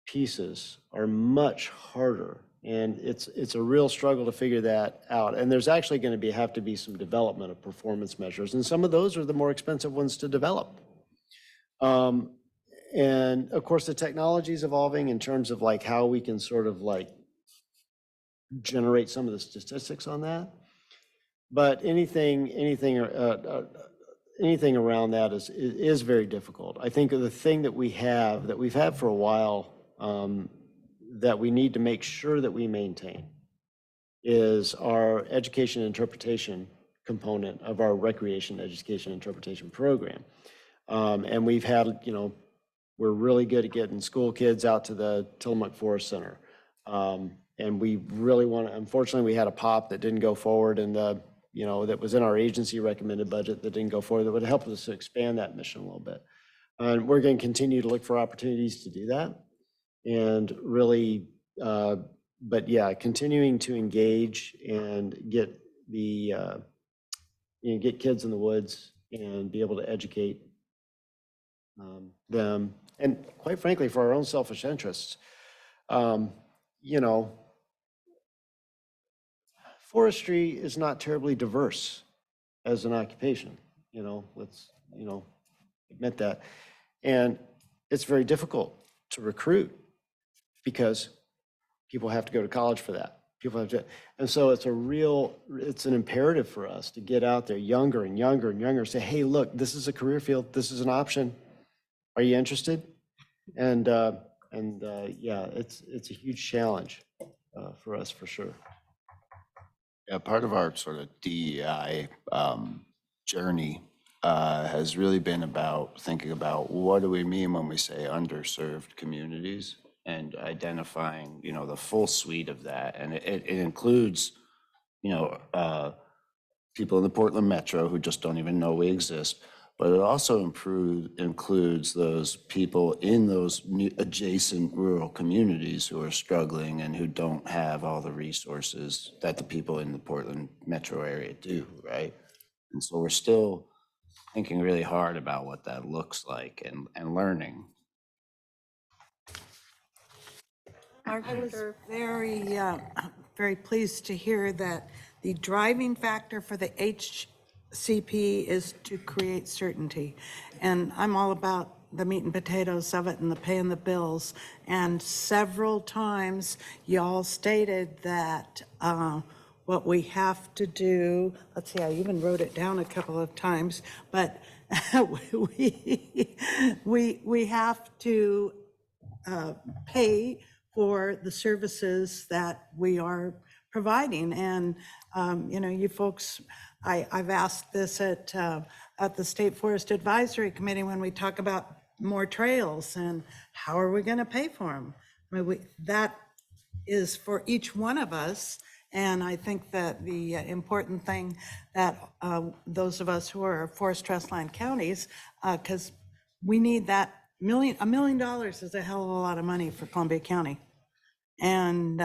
pieces are much harder. And it's a real struggle to figure that out. And there's actually going to have to be some development of performance measures. And some of those are the more expensive ones to develop. And of course, the technology is evolving in terms of how we can sort of generate some of the statistics on that. But anything anything around that is very difficult. I think the thing that we've had for a while, that we need to make sure that we maintain is our education interpretation component of our recreation education interpretation program. And we've had, we're really good at getting school kids out to the Tillamook Forest Center. And we really unfortunately, we had a POP that didn't go forward and that was in our agency recommended budget that didn't go forward, that would help us to expand that mission a little bit. And we're going to continue to look for opportunities to do that. And really, but yeah, continuing to engage and get get kids in the woods and be able to educate them. And quite frankly, for our own selfish interests, forestry is not terribly diverse as an occupation, let's, admit that. And it's very difficult to recruit because people have to go to college for that. And so it's an imperative for us to get out there younger and younger and younger, say, hey, look, this is a career field. This is an option. Are you interested? And yeah, it's a huge challenge for us for sure. Yeah, part of our sort of DEI journey has really been about thinking about what do we mean when we say underserved communities, and identifying, the full suite of that. And it includes, people in the Portland Metro who just don't even know we exist, but it also includes those people in those adjacent rural communities who are struggling and who don't have all the resources that the people in the Portland Metro area do, right? And so we're still thinking really hard about what that looks like and learning. I was very pleased to hear that the driving factor for the HCP is to create certainty. And I'm all about the meat and potatoes of it and the paying the bills. And several times y'all stated that what we have to do, let's see, I even wrote it down a couple of times, but we have to pay for the services that we are providing. And, you folks, I've asked this at the State Forest Advisory Committee when we talk about more trails and how are we going to pay for them? I mean, that is for each one of us. And I think that the important thing that those of us who are forest trustland counties, because we need that $1 million is a hell of a lot of money for Columbia County. And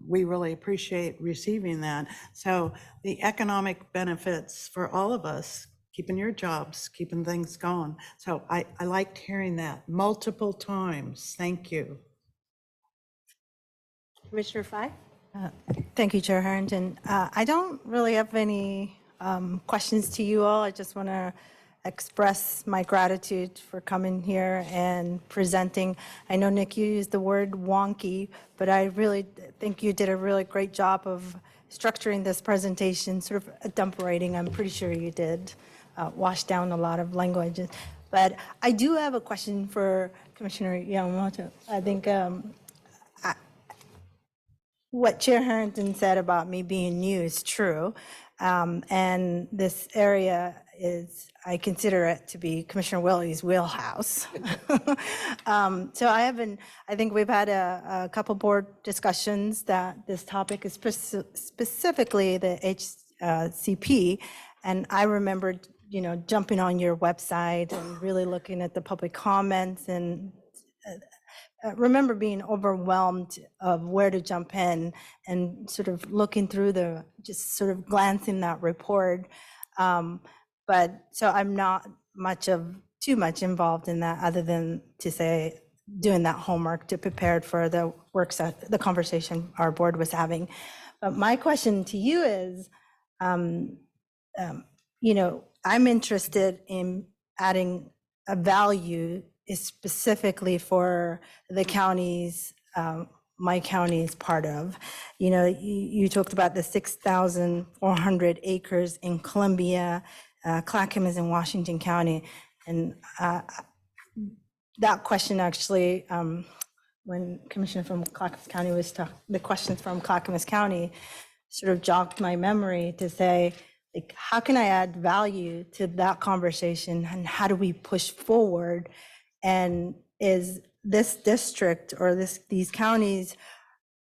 we really appreciate receiving that. So the economic benefits for all of us, keeping your jobs, keeping things going. So I liked hearing that multiple times. Thank you. Commissioner Fye? Thank you, Chair Harrington. I don't really have any questions to you all. I just want to express my gratitude for coming here and presenting. I know, Nick, you used the word wonky, but I really think you did a really great job of structuring this presentation, sort of a dump rating. I'm pretty sure you did wash down a lot of languages. But I do have a question for Commissioner Yamamoto. I think what Chair Harrington said about me being new is true. And this area I consider it to be Commissioner Willie's wheelhouse. So I think we've had a couple board discussions that this topic is specifically the HCP. And I remembered, jumping on your website and really looking at the public comments, and remember being overwhelmed of where to jump in and sort of looking through just sort of glancing that report. But so I'm not too much involved in that, other than to say, doing that homework to prepare for the the conversation our board was having. But my question to you is, I'm interested in adding a value specifically for the counties, my county is part of. You talked about the 6,400 acres in Columbia Clackamas in Washington County. And that question actually, when Commissioner from Clackamas County was talking, the questions from Clackamas County sort of jogged my memory to say, like, how can I add value to that conversation and how do we push forward? And is this district or these counties,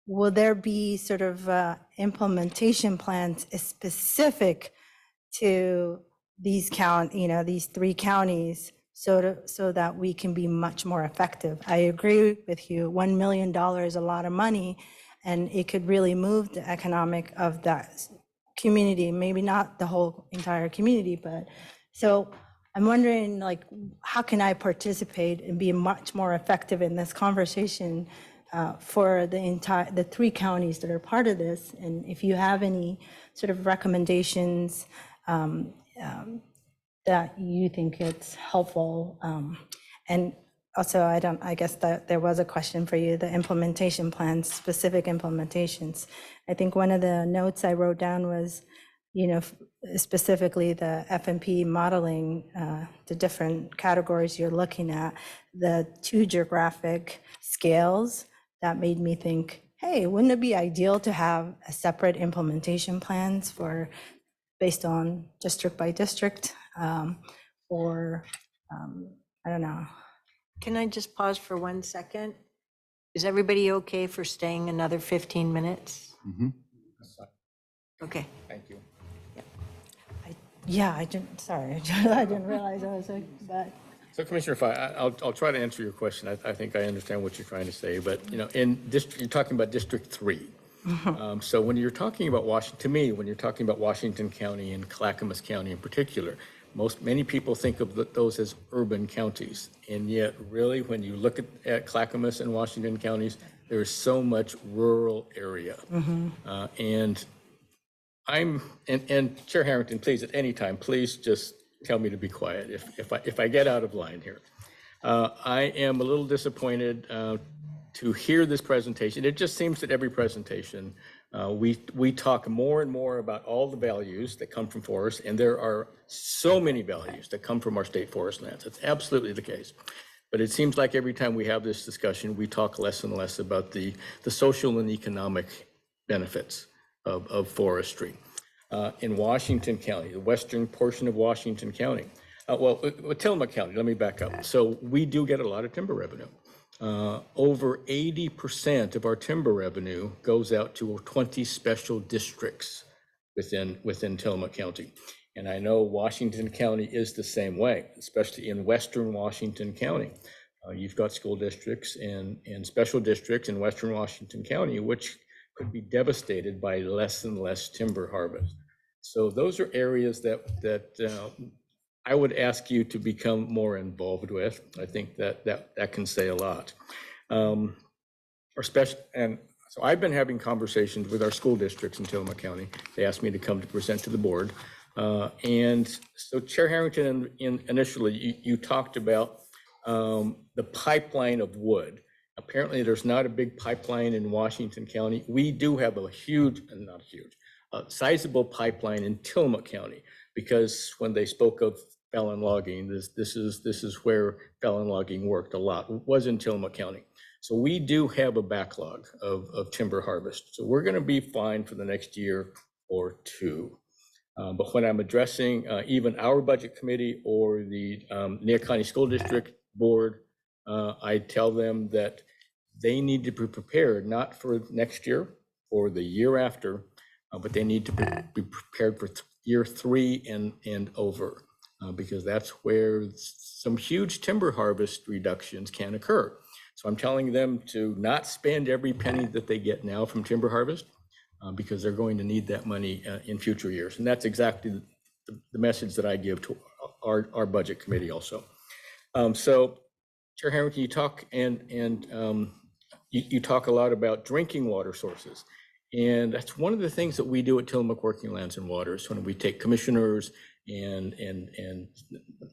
will there be sort of implementation plans specific to these these 3 counties so that we can be much more effective? I agree with you, $1 million is a lot of money, and it could really move the economic of that community, maybe not the whole entire community, but so I'm wondering, like, how can I participate and be much more effective in this conversation for the 3 counties that are part of this? And if you have any sort of recommendations that you think it's helpful. And also, I guess that there was a question for you, the implementation plans, specific implementations. I think one of the notes I wrote down was, specifically the FMP modeling, the different categories you're looking at, the 2 geographic scales, that made me think, hey, wouldn't it be ideal to have a separate implementation plans based on district by district, or I don't know. Can I just pause for 1 second? Is everybody okay for staying another 15 minutes? Okay. Thank you. Yeah, I didn't, sorry, I didn't realize I was like, but. So Commissioner Fye, I'll try to answer your question. I think I understand what you're trying to say, but you're talking about District 3. So when you're talking about Washington, to me, when you're talking about Washington County and Clackamas County in particular, many people think of those as urban counties. And yet really, when you look at Clackamas and Washington counties, there's so much rural area. And Chair Harrington, please, at any time, please just tell me to be quiet if I get out of line here. I am a little disappointed to hear this presentation. It just seems that every presentation, we talk more and more about all the values that come from forests, and there are so many values that come from our state forest lands. It's absolutely the case. But it seems like every time we have this discussion, we talk less and less about the social and economic benefits of forestry. In Washington County, the western portion of Washington County, Tillamook County, let me back up. So we do get a lot of timber revenue. Over 80% of our timber revenue goes out to 20 special districts within Tillamook County. And I know Washington County is the same way, especially in western Washington County. You've got school districts and special districts in western Washington County, which could be devastated by less and less timber harvest. So those are areas that I would ask you to become more involved with. I think that can say a lot. And so I've been having conversations with our school districts in Tillamook County. They asked me to come to present to the board. And so Chair Harrington, initially you talked about the pipeline of wood. Apparently there's not a big pipeline in Washington County. We do have a sizable pipeline in Tillamook County, because when they spoke of Fallon logging, this is where Fallon logging worked a lot, was in Tillamook County. So we do have a backlog of timber harvest. So we're gonna be fine for the next year or 2. But when I'm addressing even our budget committee or the Neah County School District Board, I tell them that they need to be prepared, not for next year or the year after, but they need to be prepared for year 3 and over, because that's where some huge timber harvest reductions can occur. So I'm telling them to not spend every penny that they get now from timber harvest, because they're going to need that money in future years. And that's exactly the message that I give to our budget committee also. So Chair Harrington, you talk you talk a lot about drinking water sources. And that's one of the things that we do at Tillamook Working Lands and Waters when we take commissioners and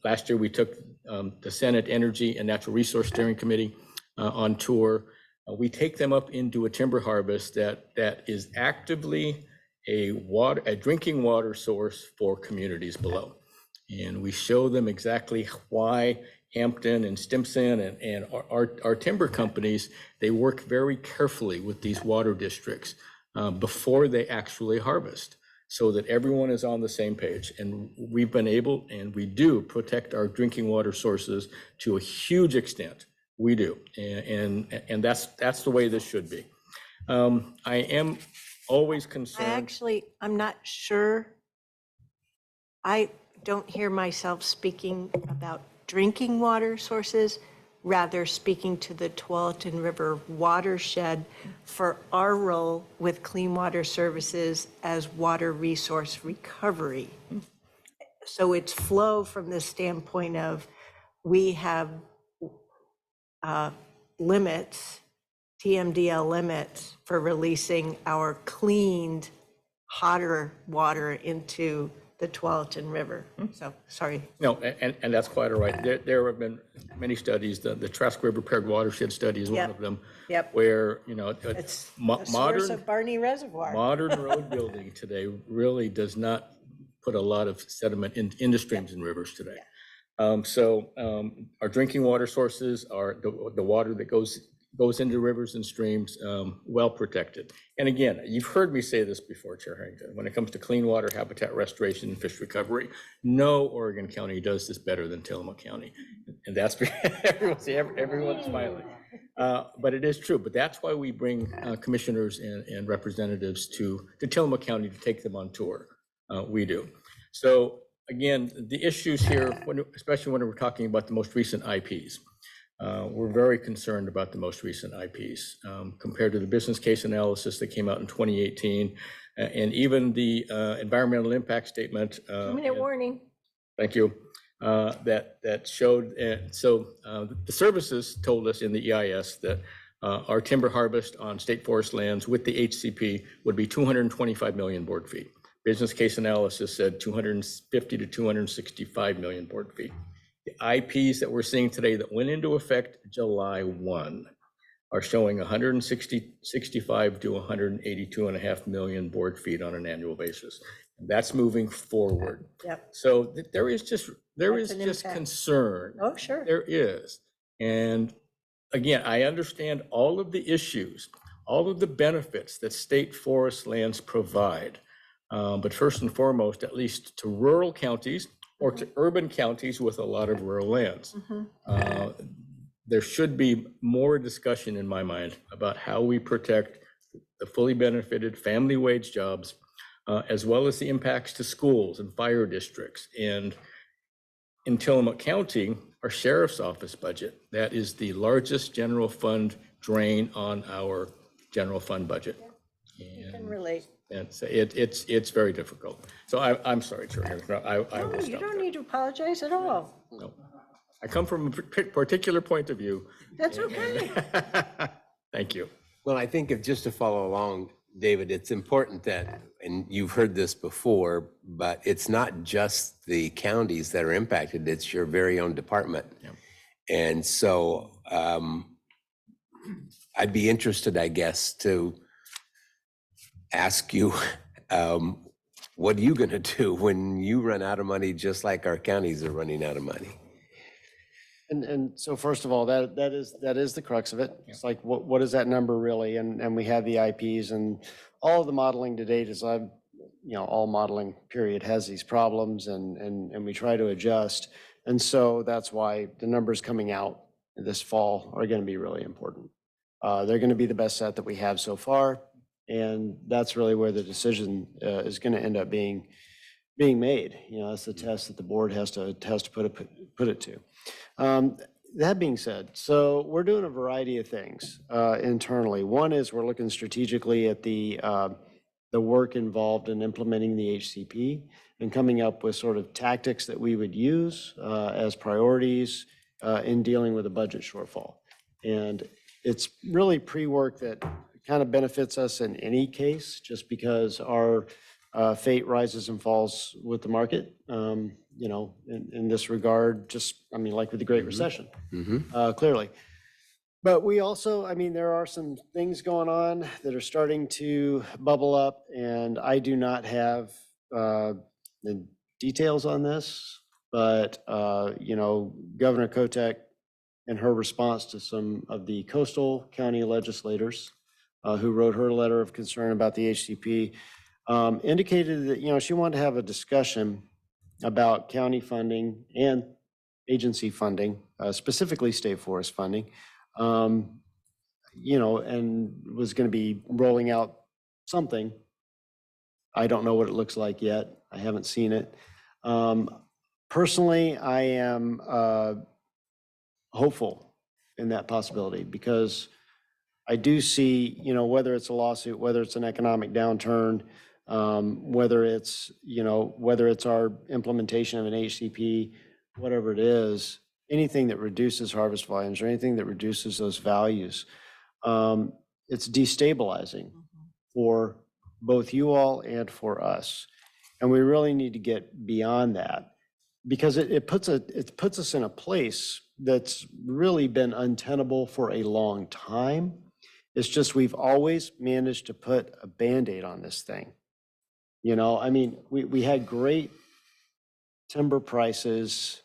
last year we took the Senate Energy and Natural Resource Steering Committee on tour. We take them up into a timber harvest that is actively a drinking water source for communities below. And we show them exactly why Hampton and Stimson and our timber companies, they work very carefully with these water districts before they actually harvest, so that everyone is on the same page. And we've been able, and we do, protect our drinking water sources to a huge extent. We do, and that's the way this should be. I am always concerned. I'm not sure. I don't hear myself speaking about drinking water sources, rather speaking to the Tualatin River watershed for our role with clean water services as water resource recovery. So it's flow from the standpoint of we have limits, TMDL limits for releasing our cleaned, hotter water into the Tualatin River. So, sorry. No, and that's quite all right. There have been many studies. The Trask River Paired Watershed Study is one Yep. of them. Yep. Where, It's the source of Barney Reservoir. modern road building today really does not put a lot of sediment into streams and rivers today. Our drinking water sources are the water that goes into rivers and streams, well protected. And again, you've heard me say this before, Chair Harrington, when it comes to clean water, habitat restoration, and fish recovery, no Oregon county does this better than Tillamook County. And that's, everyone's smiling. But it is true, but that's why we bring commissioners and representatives to Tillamook County to take them on tour. We do. So again, the issues here, especially when we're talking about the most recent IPs, we're very concerned about the most recent IPs compared to the business case analysis that came out in 2018, and even the environmental impact statement. 2-minute warning. Thank you. That showed, the services told us in the EIS that our timber harvest on state forest lands with the HCP would be 225 million board feet. Business case analysis said 250 to 265 million board feet. The IPs that we're seeing today that went into effect July 1 are showing 165 to 182.5 million board feet on an annual basis. And that's moving forward. Yep. So there is just impact. concern. Oh, sure. There is. And again, I understand all of the issues, all of the benefits that state forest lands provide. But first and foremost, at least to rural counties or to urban counties with a lot of rural lands, there should be more discussion in my mind about how we protect the fully benefited family wage jobs, as well as the impacts to schools and fire districts. And in Tillamook County, our sheriff's office budget, that is the largest general fund drain on our general fund budget. You can relate. And so it's very difficult. So I'm sorry, Chair Harrington. I will No, you stop don't there. need to apologize at all. No. I come from a particular point of view. That's okay. Thank you. Well, I think just to follow along, David, it's important that, and you've heard this before, but it's not just the counties that are impacted, it's your very own department. Yeah. And so I'd be interested, I guess, to ask you, what are you going to do when you run out of money, just like our counties are running out of money? And so first of all, that is the crux of it. It's like, what is that number really? And we have the IPs and all of the modeling to date is all modeling period has these problems and we try to adjust. And so that's why the numbers coming out this fall are going to be really important. They're going to be the best set that we have so far. And that's really where the decision is going to end up being made. That's the test that the board has to put it to. That being said, so we're doing a variety of things internally. One is we're looking strategically at the work involved in implementing the HCP and coming up with sort of tactics that we would use as priorities in dealing with a budget shortfall. And it's really pre-work that kind of benefits us in any case, just because our fate rises and falls with the market. In this regard, like with the Great Recession, clearly. But we also, there are some things going on that are starting to bubble up, and I do not have the details on this. But, Governor Kotek, in her response to some of the coastal county legislators who wrote her letter of concern about the HCP, indicated that, she wanted to have a discussion about county funding and agency funding, specifically state forest funding, and was going to be rolling out something. I don't know what it looks like yet. I haven't seen it. Personally, I am hopeful in that possibility because I do see, whether it's a lawsuit, whether it's an economic downturn, whether it's our implementation of an HCP, whatever it is, anything that reduces harvest volumes or anything that reduces those values, it's destabilizing for both you all and for us. And we really need to get beyond that because it puts us in a place that's really been untenable for a long time. It's just we've always managed to put a Band-Aid on this thing. We had great timber prices,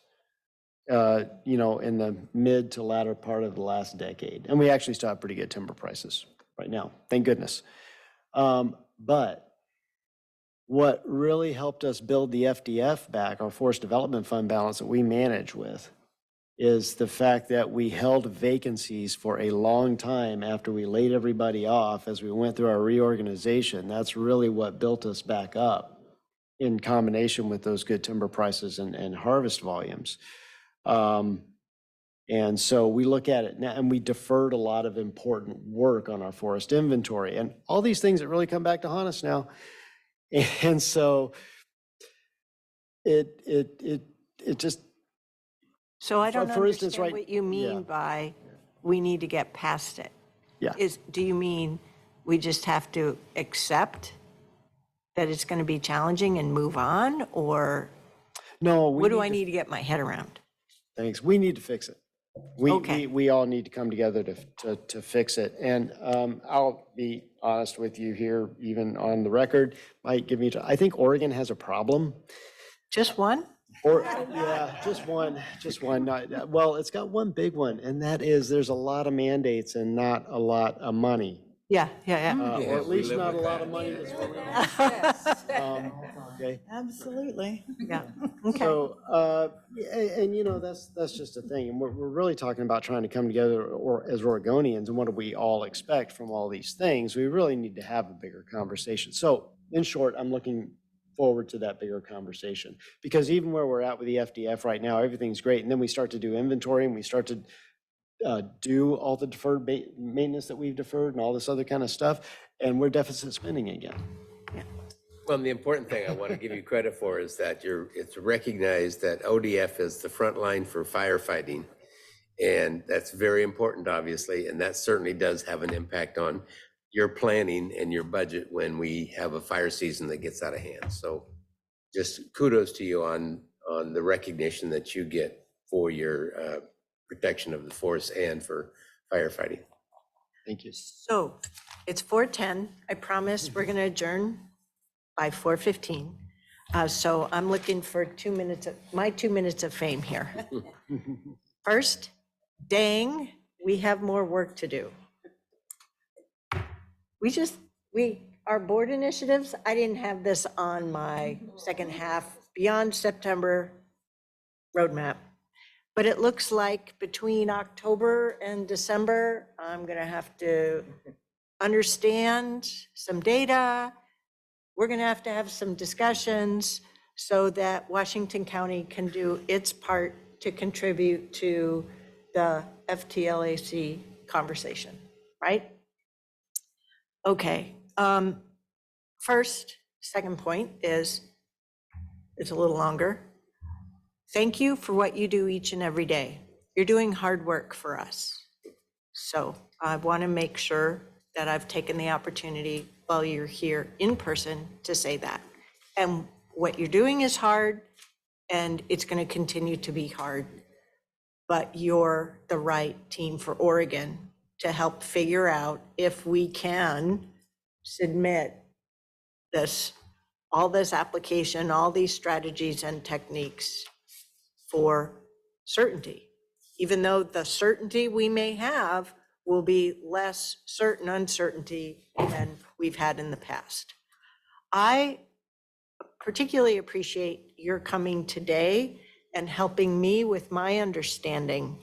in the mid to latter part of the last decade. And we actually still have pretty good timber prices right now, thank goodness. But what really helped us build the FDF back, our Forest Development Fund balance that we manage with, is the fact that we held vacancies for a long time after we laid everybody off as we went through our reorganization. That's really what built us back up in combination with those good timber prices and harvest volumes. And so we look at it now and we deferred a lot of important work on our forest inventory and all these things that really come back to haunt us now. And so it just. So I don't For instance, understand what you mean yeah. by we need to get past it. Yeah. Do you mean we just have to accept that it's going to be challenging and move on? Or No, what do I need to get my head around? Thanks. We need to fix it. We all need to come together to fix it. And I'll be honest with you here, even on the record, might give me, I think Oregon has a problem. Just one? Just one. Well, it's got one big one, and that is there's a lot of mandates and not a lot of money. Yeah. Or at least not a lot of money that's going okay. Absolutely. Yeah. Okay. So, that's just a thing. And we're really talking about trying to come together as Oregonians, and what do we all expect from all these things? We really need to have a bigger conversation. So in short, I'm looking forward to that bigger conversation because even where we're at with the FDF right now, everything's great. And then we start to do inventory and we start to do all the deferred maintenance that we've deferred and all this other kind of stuff. And we're deficit spending again. Well, the important thing I want to give you credit for is that it's recognized that ODF is the front line for firefighting. And that's very important, obviously. And that certainly does have an impact on your planning and your budget when we have a fire season that gets out of hand. So just kudos to you on the recognition that you get for your protection of the forest and for firefighting. Thank you. So it's 4:10. I promise we're going to adjourn by 4:15. So I'm looking for 2 minutes, my 2 minutes of fame here. First, dang, we have more work to do. Our board initiatives, I didn't have this on my second half beyond September roadmap, but it looks like between October and December, I'm going to have to understand some data. We're going to have some discussions so that Washington County can do its part to contribute to the FTLAC conversation, right? Okay. Second point is, it's a little longer. Thank you for what you do each and every day. You're doing hard work for us. So I want to make sure that I've taken the opportunity while you're here in person to say that. And what you're doing is hard, and it's going to continue to be hard. But you're the right team for Oregon to help figure out if we can submit all this application, all these strategies and techniques for certainty, even though the certainty we may have will be less certain uncertainty than we've had in the past. I particularly appreciate your coming today and helping me with my understanding.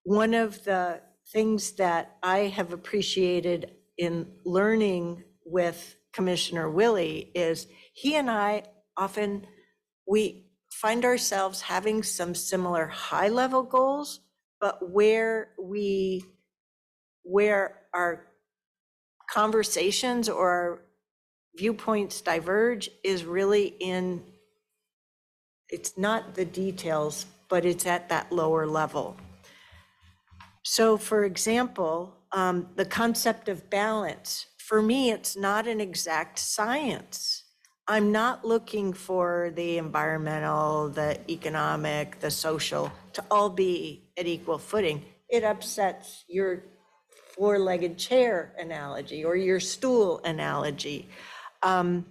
One of the things that I have appreciated in learning with Commissioner Willie is he and I often, we find ourselves having some similar high-level goals, but where our conversations or our viewpoints diverge is really in, it's not the details, but it's at that lower level. So for example, the concept of balance, for me, it's not an exact science. I'm not looking for the environmental, the economic, the social to all be at equal footing. It upsets your four-legged chair analogy or your stool analogy. But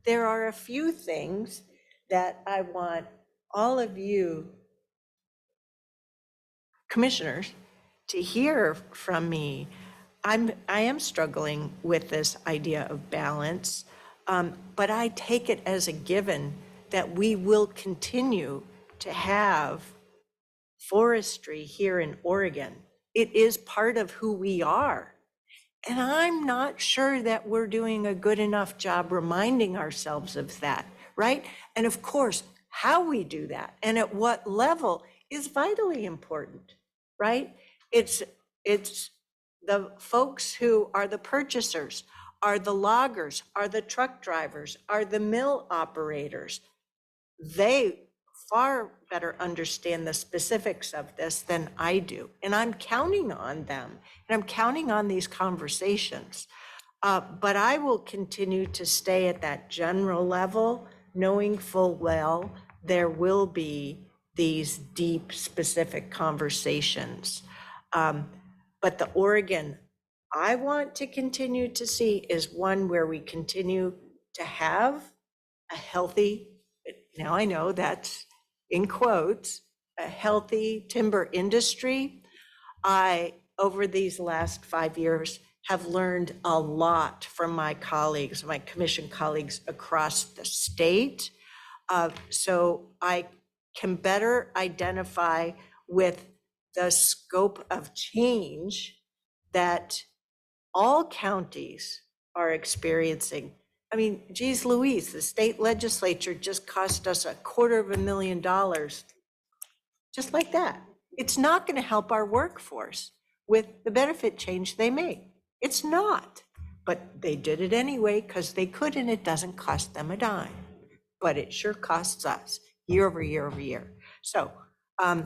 there are a few things that I want all of you commissioners to hear from me. I am struggling with this idea of balance, but I take it as a given that we will continue to have forestry here in Oregon. It is part of who we are. And I'm not sure that we're doing a good enough job reminding ourselves of that, right? And of course, how we do that and at what level is vitally important, right? It's the folks who are the purchasers, are the loggers, are the truck drivers, are the mill operators. They far better understand the specifics of this than I do. And I'm counting on them, and I'm counting on these conversations. But I will continue to stay at that general level, knowing full well there will be these deep, specific conversations. But the Oregon I want to continue to see is one where we continue to have a healthy, now I know that's in quotes, a healthy timber industry. I, over these last 5 years, have learned a lot from my colleagues, my commission colleagues across the state. So I can better identify with the scope of change that all counties are experiencing. I mean, geez Louise, the state legislature just cost us $250,000, just like that. It's not going to help our workforce with the benefit change they made. It's not, but they did it anyway because they could, and it doesn't cost them a dime, but it sure costs us year over year over year. So I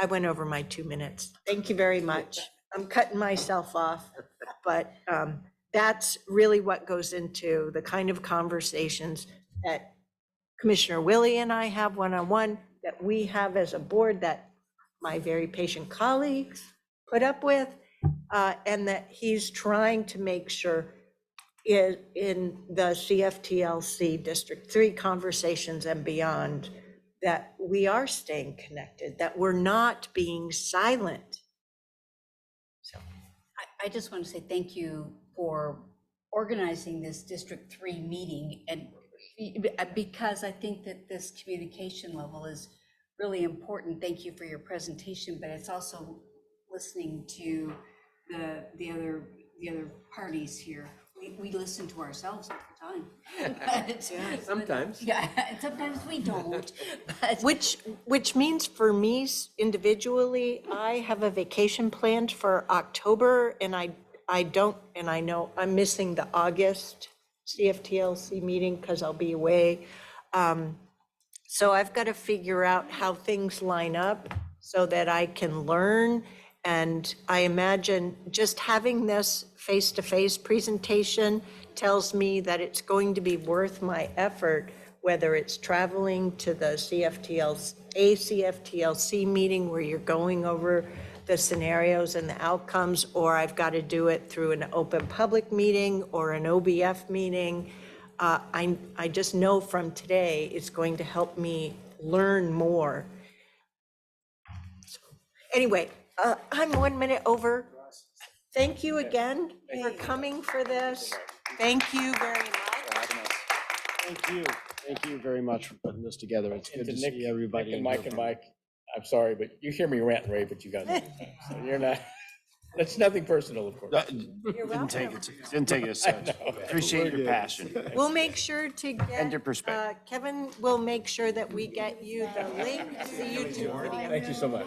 went over my 2 minutes. Thank you very much. I'm cutting myself off, but that's really what goes into the kind of conversations that Commissioner Willie and I have one-on-one, that we have as a board, that my very patient colleagues put up with, and that he's trying to make sure in the CFTLC District 3 conversations and beyond, that we are staying connected, that we're not being silent. So I just want to say thank you for organizing this District 3 meeting, and because I think that this communication level is really important. Thank you for your presentation, but it's also listening to the other parties here. We listen to ourselves all the time. But, Sometimes. yeah, sometimes we don't. But Which means for me individually, I have a vacation planned for October, and I don't, and I know I'm missing the August CFTLC meeting because I'll be away. So I've got to figure out how things line up so that I can learn. And I imagine just having this face-to-face presentation tells me that it's going to be worth my effort, whether it's traveling to the CFTLC meeting where you're going over the scenarios and the outcomes, or I've got to do it through an open public meeting or an OBF meeting. I just know from today, it's going to help me learn more. So, anyway, I'm 1 minute over. Thank you again for coming for this. Thank you very much. Thank you. Thank you very much for putting this together. It's good to Nick- see everybody. Nick and in Mike here. and Mike, I'm sorry, but you hear me rant and rave, but you got it. So you're not, that's nothing personal, of course. Didn't take it as such. Appreciate your passion. We'll make sure to get. And your perspective. Kevin will make sure that we get you the link to the YouTube video. Thank you so much.